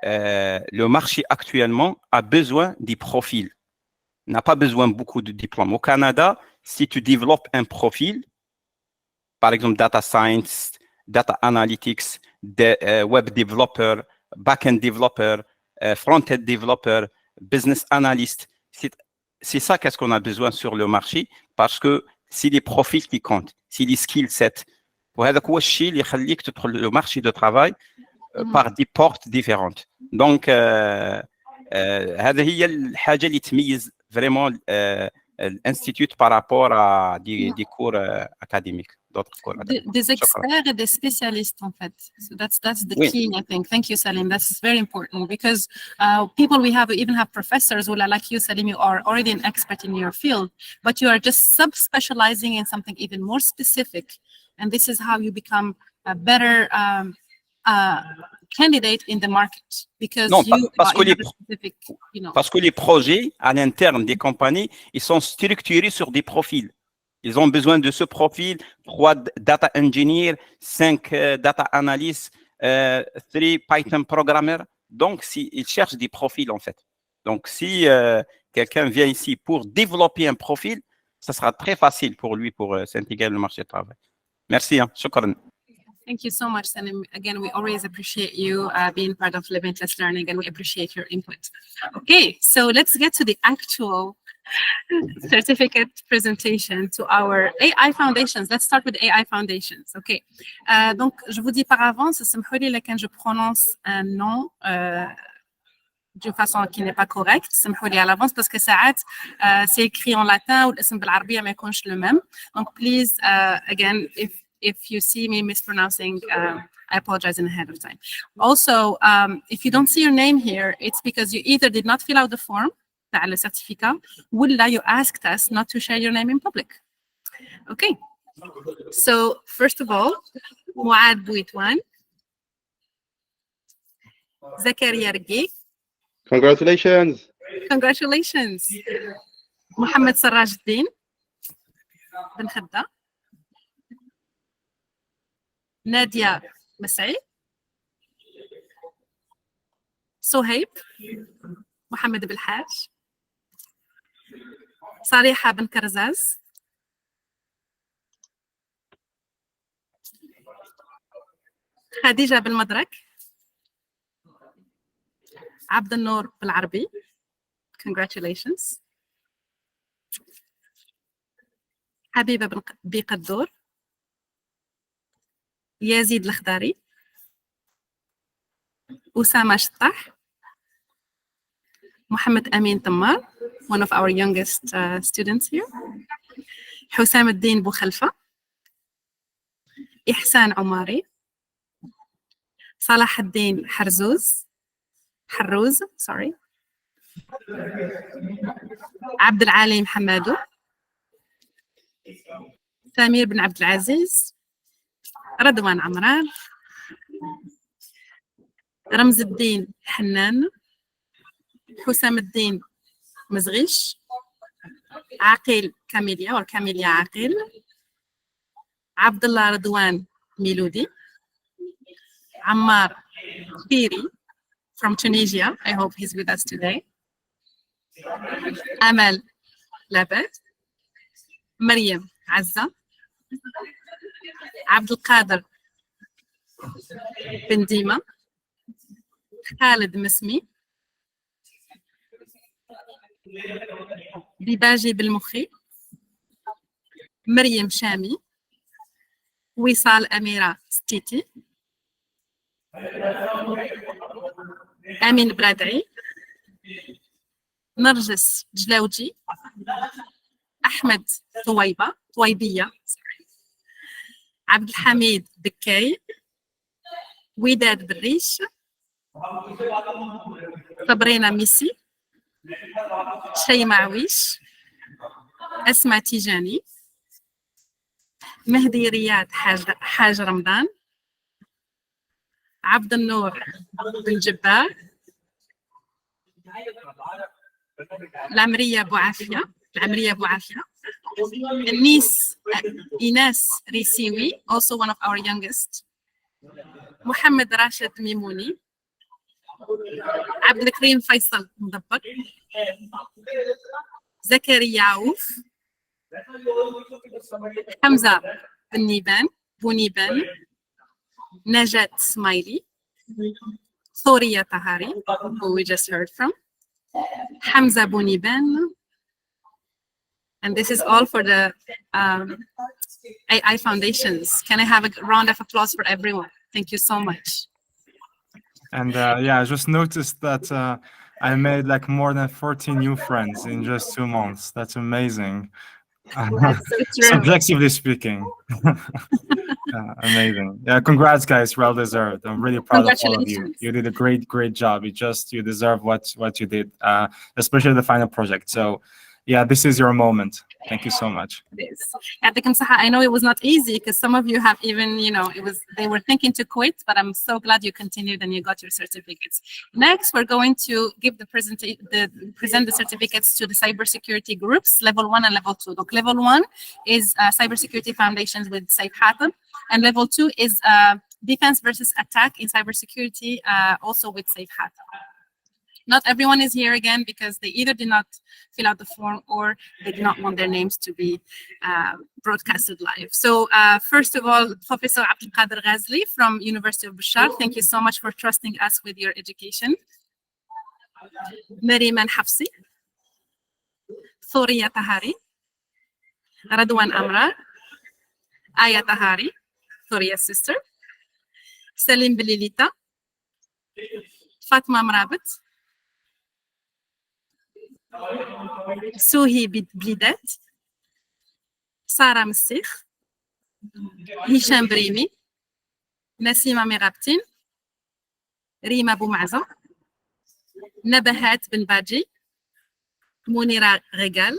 le marché actuellement a besoin des profils, n'a pas besoin beaucoup de diplômes. Au Canada, si tu développes un profil, par exemple data science, data analytics, web developer, back-end developer, front-end developer, business analyst, c'est ça qu'est-ce qu'on a besoin sur le marché, parce que c'est les profils qui comptent, c'est les skill sets. وهذاك هو الشيء اللي يخليك تدخل le marché de travail par des portes différentes. Donc هذه هي الحاجة اللي تميز vraiment l'institut par rapport à des cours académiques, d'autres cours académiques. Des experts et des spécialistes, en fait. So that's the key, I think. Thank you, Salim. That's very important because people even have professors who are like you, Salim, you are already an expert in your field, but you are just sub-specializing in something even more specific. And this is how you become a better candidate in the market because parce que les projets à l'interne des compagnies, ils sont structurés sur des profils. Ils ont besoin de ce profil, 3 data engineers, 5 data analysts, 3 Python programmers. Donc, ils cherchent des profils en fait. Donc, si quelqu'un vient ici pour développer un profil, ça sera très facile pour lui pour s'intégrer dans le marché du travail. Merci, shukran. Thank you so much, Salim. Again, we always appreciate you being part of Limitless Learning, and we appreciate your input. Okay, so let's get to the actual certificate presentation to our AI Foundations. Let's start with AI Foundations. Okay. Donc, je vous dis par avance, c'est Mhouli quand je prononce un nom d'une façon qui n'est pas correcte. سمحوا لي à l'avance parce que ساعات c'est écrit en latin والاسم بالعربية ما يكونش le même. Donc please again if you see me mispronouncing I apologize in ahead of time. Also if you don't see your name here it's because you either did not fill out the form تاع le certificat ولا you asked us not to share your name in public. Okay. So first of all معاد بويتوان زكريا رقيق Congratulations. محمد سراج الدين بن خدة نادية مسعي صهيب محمد بالحاج صالحة بن كرزاز خديجة بالمدرك عبد النور بالعربي congratulations حبيبة بقدور يزيد الخضاري أسامة شطاح محمد أمين تمار one of our youngest students here حسام الدين بوخلفة إحسان عماري صلاح الدين حروز sorry عبد العالي محمدو سمير بن عبد العزيز رضوان عمران رمز الدين حنان حسام الدين مزغيش عاقل كاميليا عاقل عبد الله رضوان ميلودي عمار بيري from Tunisia. I hope he's with us today. Amal Labed, Maryam Azza, Abdul Qadir bin Dima, Khalid Mismi, Bibaji Bilmukhi, Maryam Shami, Wisal Amira Stiti, أمين برادعي نرجس جلاوجي أحمد طويبية عبد الحميد بكاي وداد بالريش صبرينا ميسي شيماء عويش أسماء تيجاني مهدي رياض حاج رمضان عبد النور بن جبار العمرية أبو عافية إيناس ريسيوي also one of our youngest محمد راشد ميموني عبد الكريم فيصل مدبر زكريا عوف حمزة بونيبان نجاة سمايلي ثوريا طهاري who we just heard from Hamza Boniban and this is all for the AI Foundations. Can I have a round of applause for everyone? Thank you so much. And yeah, I just noticed that I made like more than 40 new friends in just 2 months. That's amazing. That's so true. Subjectively speaking. Amazing. Yeah, congrats guys, well deserved. I'm really proud of all of you. You did a great job. You deserve what you did, especially the final project. So yeah, this is your moment. Thank you so much. It is. I know it was not easy because some of you have even, they were thinking to quit, but I'm so glad you continued and you got your certificates. Next, we're going to give present the certificates to the cybersecurity groups, level 1 and level 2. Look, level 1 is cybersecurity foundations with Saif Hatem, and level 2 is defense versus attack in cybersecurity, also with Saif Hatem. Not everyone is here again because they either did not fill out the form or they did not want their names to be broadcasted live. So first of all, Professor Abdul Qadir Ghazli from University of Bashar, thank you so much for trusting us with your education. Nariman Hafsi, Thoriya Tahari, Radwan Amrar, Aya Tahari, Thoriya's sister, Salim Bililita, Fatma Mrabit, سوهي بليدات، سارة مسيخ، هشام بريمي، نسيمة مغابتين، ريما بومعزة، نبهات بن باجي، منيرة غيغال.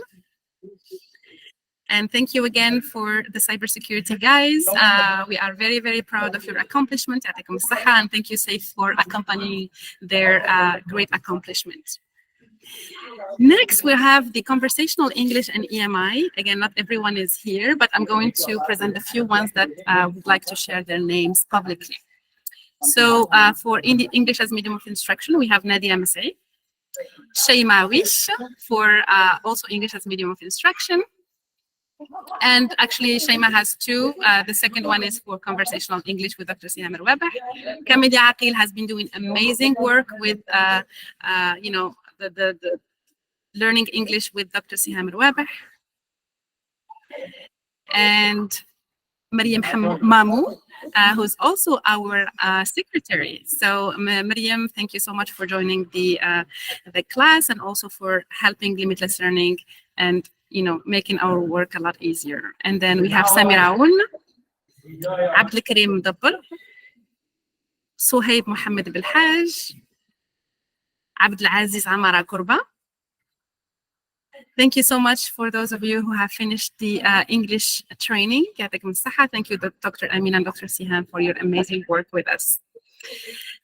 And thank you again for the cybersecurity guys. We are very, very proud of your accomplishment. يعطيكم الصحة, and thank you, Saif, for accompanying their great accomplishment. Next, we have the conversational English and EMI. Again, not everyone is here, but I'm going to present a few ones that would like to share their names publicly. So for English as medium of instruction, we have Nadia Masay, Shayma Wish for also English as medium of instruction. And actually, Shayma has two. The second one is for conversational English with Dr. Siham Al-Wabah. Kamidi Aqil has been doing amazing work with, you know, the learning English with Dr. Siham Al-Wabah. And Maryam Mamou, who's also our secretary. So Maryam, thank you so much for joining the class and also for helping Limitless Learning and making our work a lot easier. And then we have Samira Aoun, Abdel Karim Dabbar, Suhaib Mohammed Bilhaj, Abdel Aziz Amara Kurba. Thank you so much for those of you who have finished the English training. Thank you, Dr. Amin and Dr. Siham, for your amazing work with us.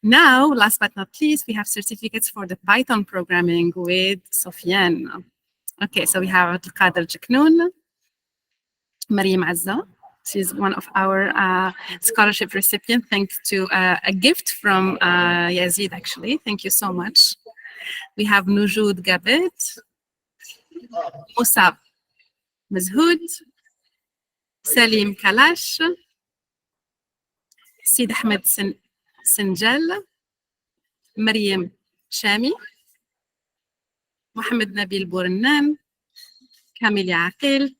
Now, last but not least, we have certificates for the Python programming with Sofiane. Okay, so we have Qadir Jaknoun, Maryam Azza. She's one of our scholarship recipients, thanks to a gift from Yazid, actually. Thank you so much. We have Nujud Gabet, Musab Mazhoud, Salim Kalash, Sid Ahmed Sinjal, Maryam Shami, Mohammed Nabil Bournan, Kamili Aqil,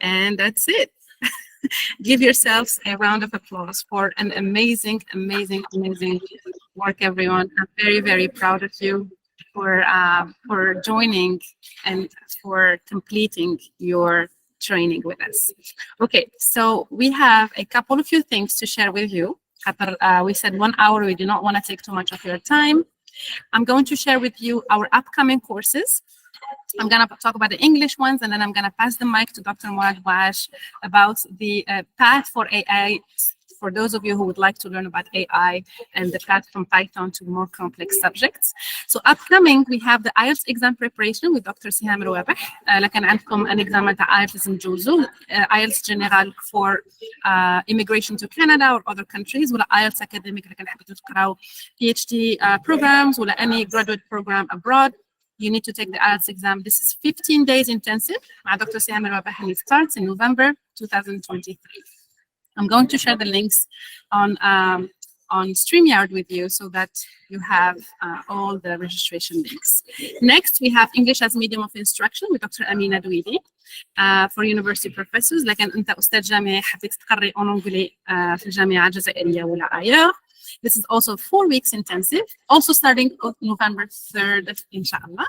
and that's it. Give yourselves a round of applause for an amazing, amazing, amazing work, everyone. I'm very, very proud of you for joining and for completing your training with us. Okay, so we have a couple of few things to share with you. We said 1 hour. We do not want to take too much of your time. I'm going to share with you our upcoming courses. I'm going to talk about the English ones, and then I'm going to pass the mic to Dr. Murad Wash about the path for AI, for those of you who would like to learn about AI and the path from Python to more complex subjects. So upcoming, we have the IELTS exam preparation with Dr. Siham Al-Wabah. لكن عندكم an exam تاع IELTS لازم تجوزوه. IELTS general for immigration to Canada or other countries, ولا IELTS academic لكن حبيتوا تقراو PhD programs ولا any graduate program abroad. You need to take the IELTS exam. This is 15 days intensive مع Dr. Siham Al-Wabah, and it starts in November 2023. I'm going to share the links on StreamYard with you so that you have all the registration links. Next, we have English as medium of instruction with Dr. Amina Douidi for university professors. لكن أنت أستاذ جامعي حبيت تقري en anglais في الجامعة الجزائرية ولا ailleurs. This is also 4 weeks intensive, also starting on November 3rd, inshallah.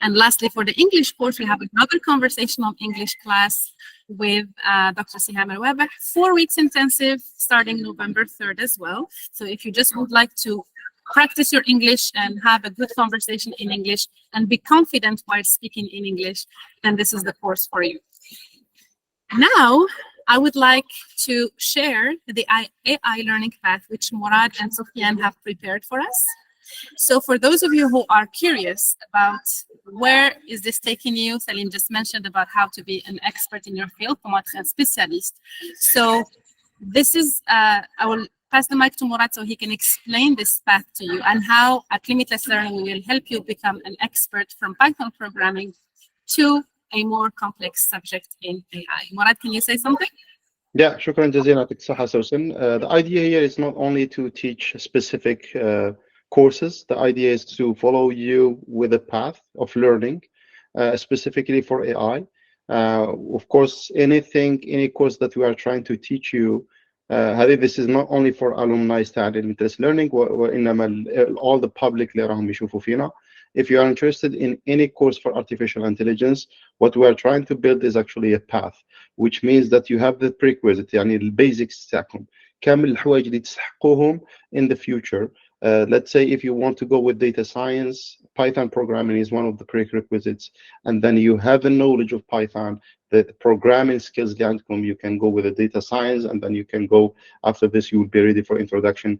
And lastly, for the English course, we have another conversational English class with Dr. Siham Al-Wabah, 4 weeks intensive, starting November 3rd as well. So if you just would like to practice your English and have a good conversation in English and be confident while speaking in English, then this is the course for you. Now, I would like to share the AI learning path, which Murad and Sofiane have prepared for us. So for those of you who are curious about where is this taking you, Salim just mentioned about how to be an expert in your field, comment être un spécialiste. So this is, I will pass the mic to Murad so he can explain this path to you and how at Limitless Learning we will help you become an expert from Python programming to a more complex subject in AI. Murad, can you say something? Yeah, شكرا جزيلا يعطيك الصحة سوسن. The idea here is not only to teach specific courses. The idea is to follow you with a path of learning, specifically for AI. Of course, any course that we are trying to teach you, this is not only for alumni تاع Limitless Learning, وإنما all the public اللي راهم يشوفوا فينا. if you are interested in any course for artificial intelligence, what we are trying to build is actually a path, which means that you have the prerequisite, يعني البيزكس تاعكم كامل الحوايج اللي تستحقوهم in the future. Let's say if you want to go with data science, Python programming is one of the prerequisites, and then you have the knowledge of Python, the programming skills, you can go with the data science, and then you can go after this, you will be ready for introduction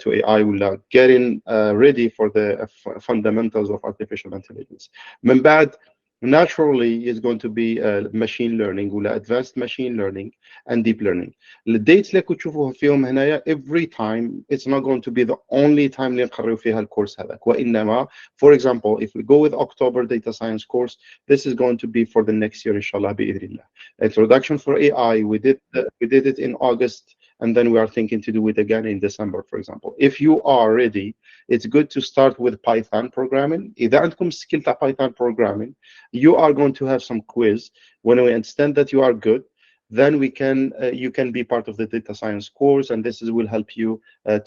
to AI, will getting ready for the fundamentals of artificial intelligence. من بعد, naturally is going to be machine learning ولا advanced machine learning and deep learning. الديتس اللي كتشوفوها فيهم هنايا every time, it's not going to be the only time اللي نقرروا فيها الكورس هذاك, وإنما for example if we go with October data science course, this is going to be for the next year inshallah بإذن الله. Introduction for AI, we did it in August, and then we are thinking to do it again in December, for example. If you are ready, it's good to start with Python programming. إذا عندكم skill تاع Python programming, you are going to have some quiz. When we understand that you are good, then we can you can be part of the data science course, and this will help you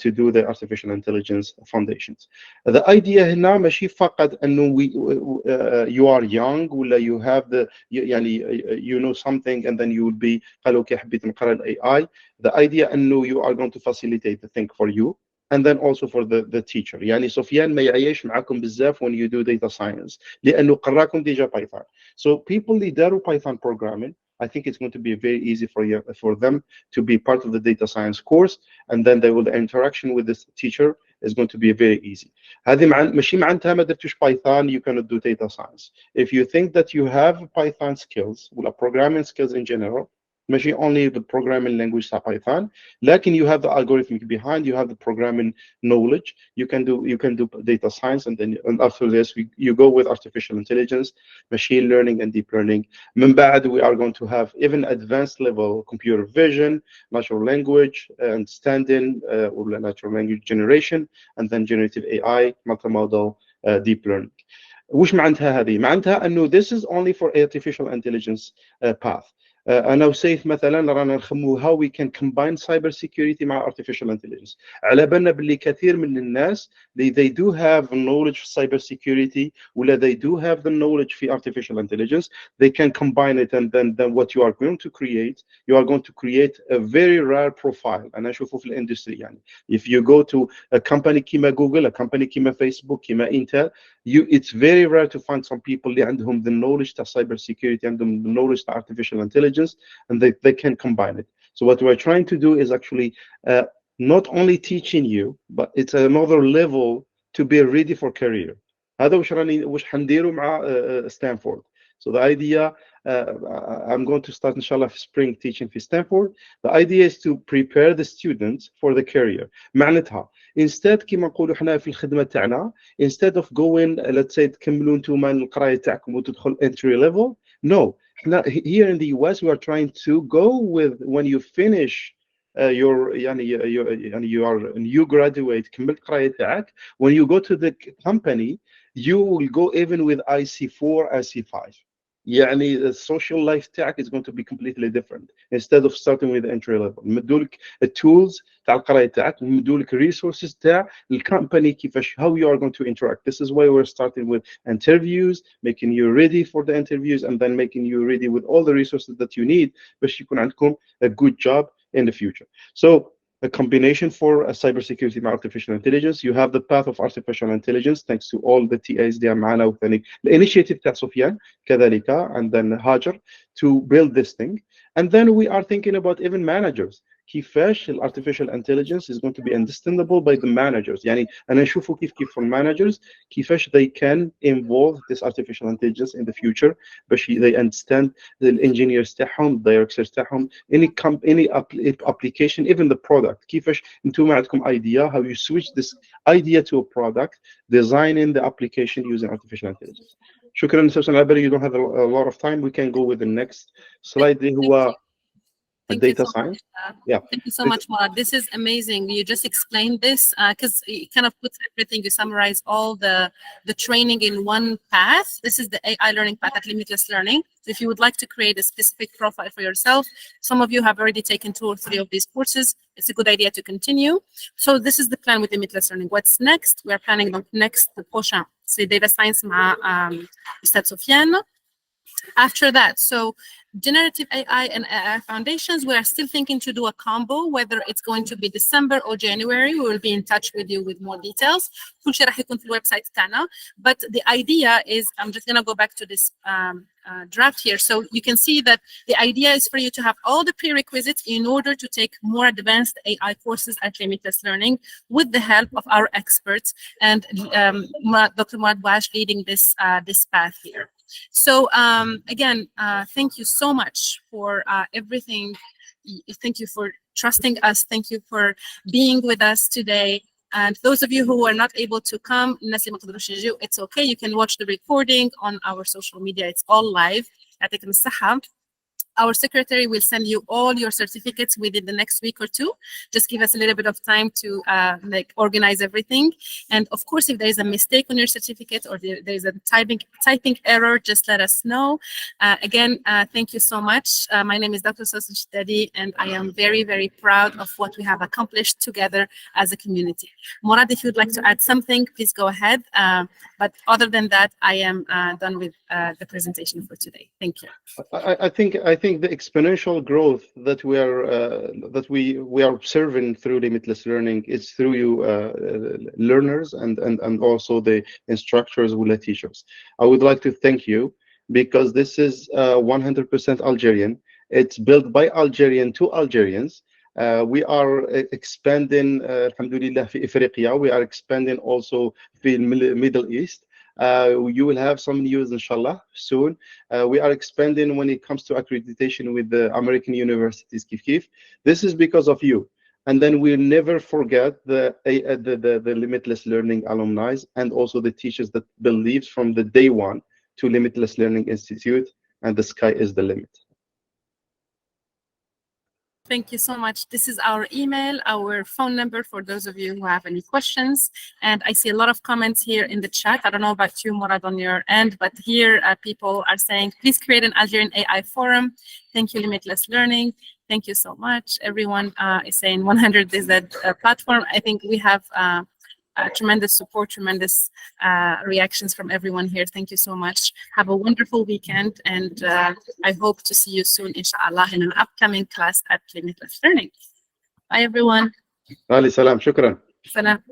to do the artificial intelligence foundations. The idea هنا ماشي فقط انه you are young ولا you have the you know something and then you will be قالوا اوكي حبيت نقرا ال AI. The idea انه you are going to facilitate the thing for you, and then also for the teacher. يعني سفيان ما يعيش معكم بزاف when you do data science لانه قراكم ديجا Python. So people اللي داروا Python programming, I think it's going to be very easy for them to be part of the data science course, and then the interaction with this teacher is going to be very easy. هذه ماشي معناتها ما درتوش Python you cannot do data science. If you think that you have Python skills or programming skills in general, ماشي only the programming language تاع Python, لكن you have the algorithmic behind, you have the programming knowledge, you can do data science, and then after this you go with artificial intelligence, machine learning and deep learning. من بعد we are going to have even advanced level computer vision, natural language understanding or natural language generation, and then generative AI, multimodal deep learning. وش معناتها هذه؟ معناتها انه this is only for artificial intelligence path. أنا وسيف مثلا رانا نخمو how we can combine cyber security مع artificial intelligence. على بالنا باللي كثير من الناس they do have knowledge في cyber security ولا they do have the knowledge في artificial intelligence, they can combine it, and then what you are going to create, you are going to create a very rare profile. أنا أشوفه في الإندستري يعني. If you go to a company كيما جوجل, a company كيما فيسبوك, كيما انتل, it's very rare to find some people اللي عندهم the knowledge to cyber security, عندهم the knowledge to artificial intelligence, and they can combine it. So what we're trying to do is actually not only teaching you, but it's another level to be ready for career. هذا وش حنديروا مع Stanford. So the idea, I'm going to start inshallah spring teaching في Stanford. The idea is to prepare the students for the career. معناتها instead كما نقولوا احنا في الخدمه تاعنا, instead of going let's say تكملوا انتم القرايه تاعكم وتدخل entry level, no, here in the US we are trying to go with when you finish you are a new graduate, كملت قرايه تاعك, when you go to the company you will go even with IC4, IC5. يعني the social life تاعك is going to be completely different instead of starting with entry level. مدولك التولز تاع القرايه تاعك, ومدولك resources تاع الكومباني كيفاش how you are going to interact. This is why we're starting with interviews, making you ready for the interviews, and then making you ready with all the resources that you need باش يكون عندكم a good job in the future. So a combination for cybersecurity and artificial intelligence. You have the path of artificial intelligence thanks to all the TAs اللي معنا وثاني الانيشيتيف تاع سفيان كذلك, and then Hajar, to build this thing. And then we are thinking about even managers. كيفاش artificial intelligence is going to be understandable by the managers. يعني أنا نشوفه كيف for managers كيفاش they can involve this artificial intelligence in the future باش they understand the engineers تاعهم, directors تاعهم, any application, even the product. كيفاش انتم عندكم idea how you switch this idea to a product, designing the application using artificial intelligence. شكرا. You don't have a lot of time. We can go with the next slide اللي هو Thank you data so science. much. Yeah. Thank you so much, Murad. This is amazing. You just explained this because it kind of puts everything. You summarize all the training in one path. This is the AI learning path at Limitless Learning. If you would like to create a specific profile for yourself, some of you have already taken 2 or 3 of these courses. It's a good idea to continue. So this is the plan with Limitless Learning. What's next? We are planning the next, the prochain, c'est data science مع Ustad Sofiane. After that, so generative AI and AI foundations, we are still thinking to do a combo, whether it's going to be December or January. We will be in touch with you with more details. كل شيء راح يكون في الويب سايت تاعنا. But the idea is, I'm just going to go back to this draft here. So you can see that the idea is for you to have all the prerequisites in order to take more advanced AI courses at Limitless Learning with the help of our experts and Dr. Murad Bouache leading this path here. So again, thank you so much for everything. Thank you for trusting us. Thank you for being with us today. And those of you who are not able to come, it's okay. You can watch the recording on our social media. It's all live. Our secretary will send you all your certificates within the next week or 2. Just give us a little bit of time to organize everything. And of course, if there is a mistake on your certificate or there is a typing error, just let us know. Again, thank you so much. My name is Dr. Sosan Shtadi, and I am very, very proud of what we have accomplished together as a community. Murad, if you'd like to add something, please go ahead. But other than that, I am done with the presentation for today. Thank you. I think the exponential growth that we are observing through Limitless Learning is through you learners and also the instructors and the teachers. I would like to thank you because this is 100% Algerian. It's built by Algerian to Algerians. We are expanding, alhamdulillah, في إفريقيا. We are expanding also في Middle East. You will have some news, inshallah, soon. We are expanding when it comes to accreditation with the American universities. This is because of you. And then we'll never forget the Limitless Learning alumni and also the teachers that believed from the day one to Limitless Learning Institute, and the sky is the limit. Thank you so much. This is our email, our phone number for those of you who have any questions. And I see a lot of comments here in the chat. I don't know about you, Murad, on your end, but here people are saying, please create an Algerian AI forum. Thank you, Limitless Learning. Thank you so much. Everyone is saying 100 is that platform. I think we have tremendous support, tremendous reactions from everyone here. Thank you so much. Have a wonderful weekend, and I hope to see you soon, inshallah, in an upcoming class at Limitless Learning. Bye, everyone. Ali, salam, shukran. Salam.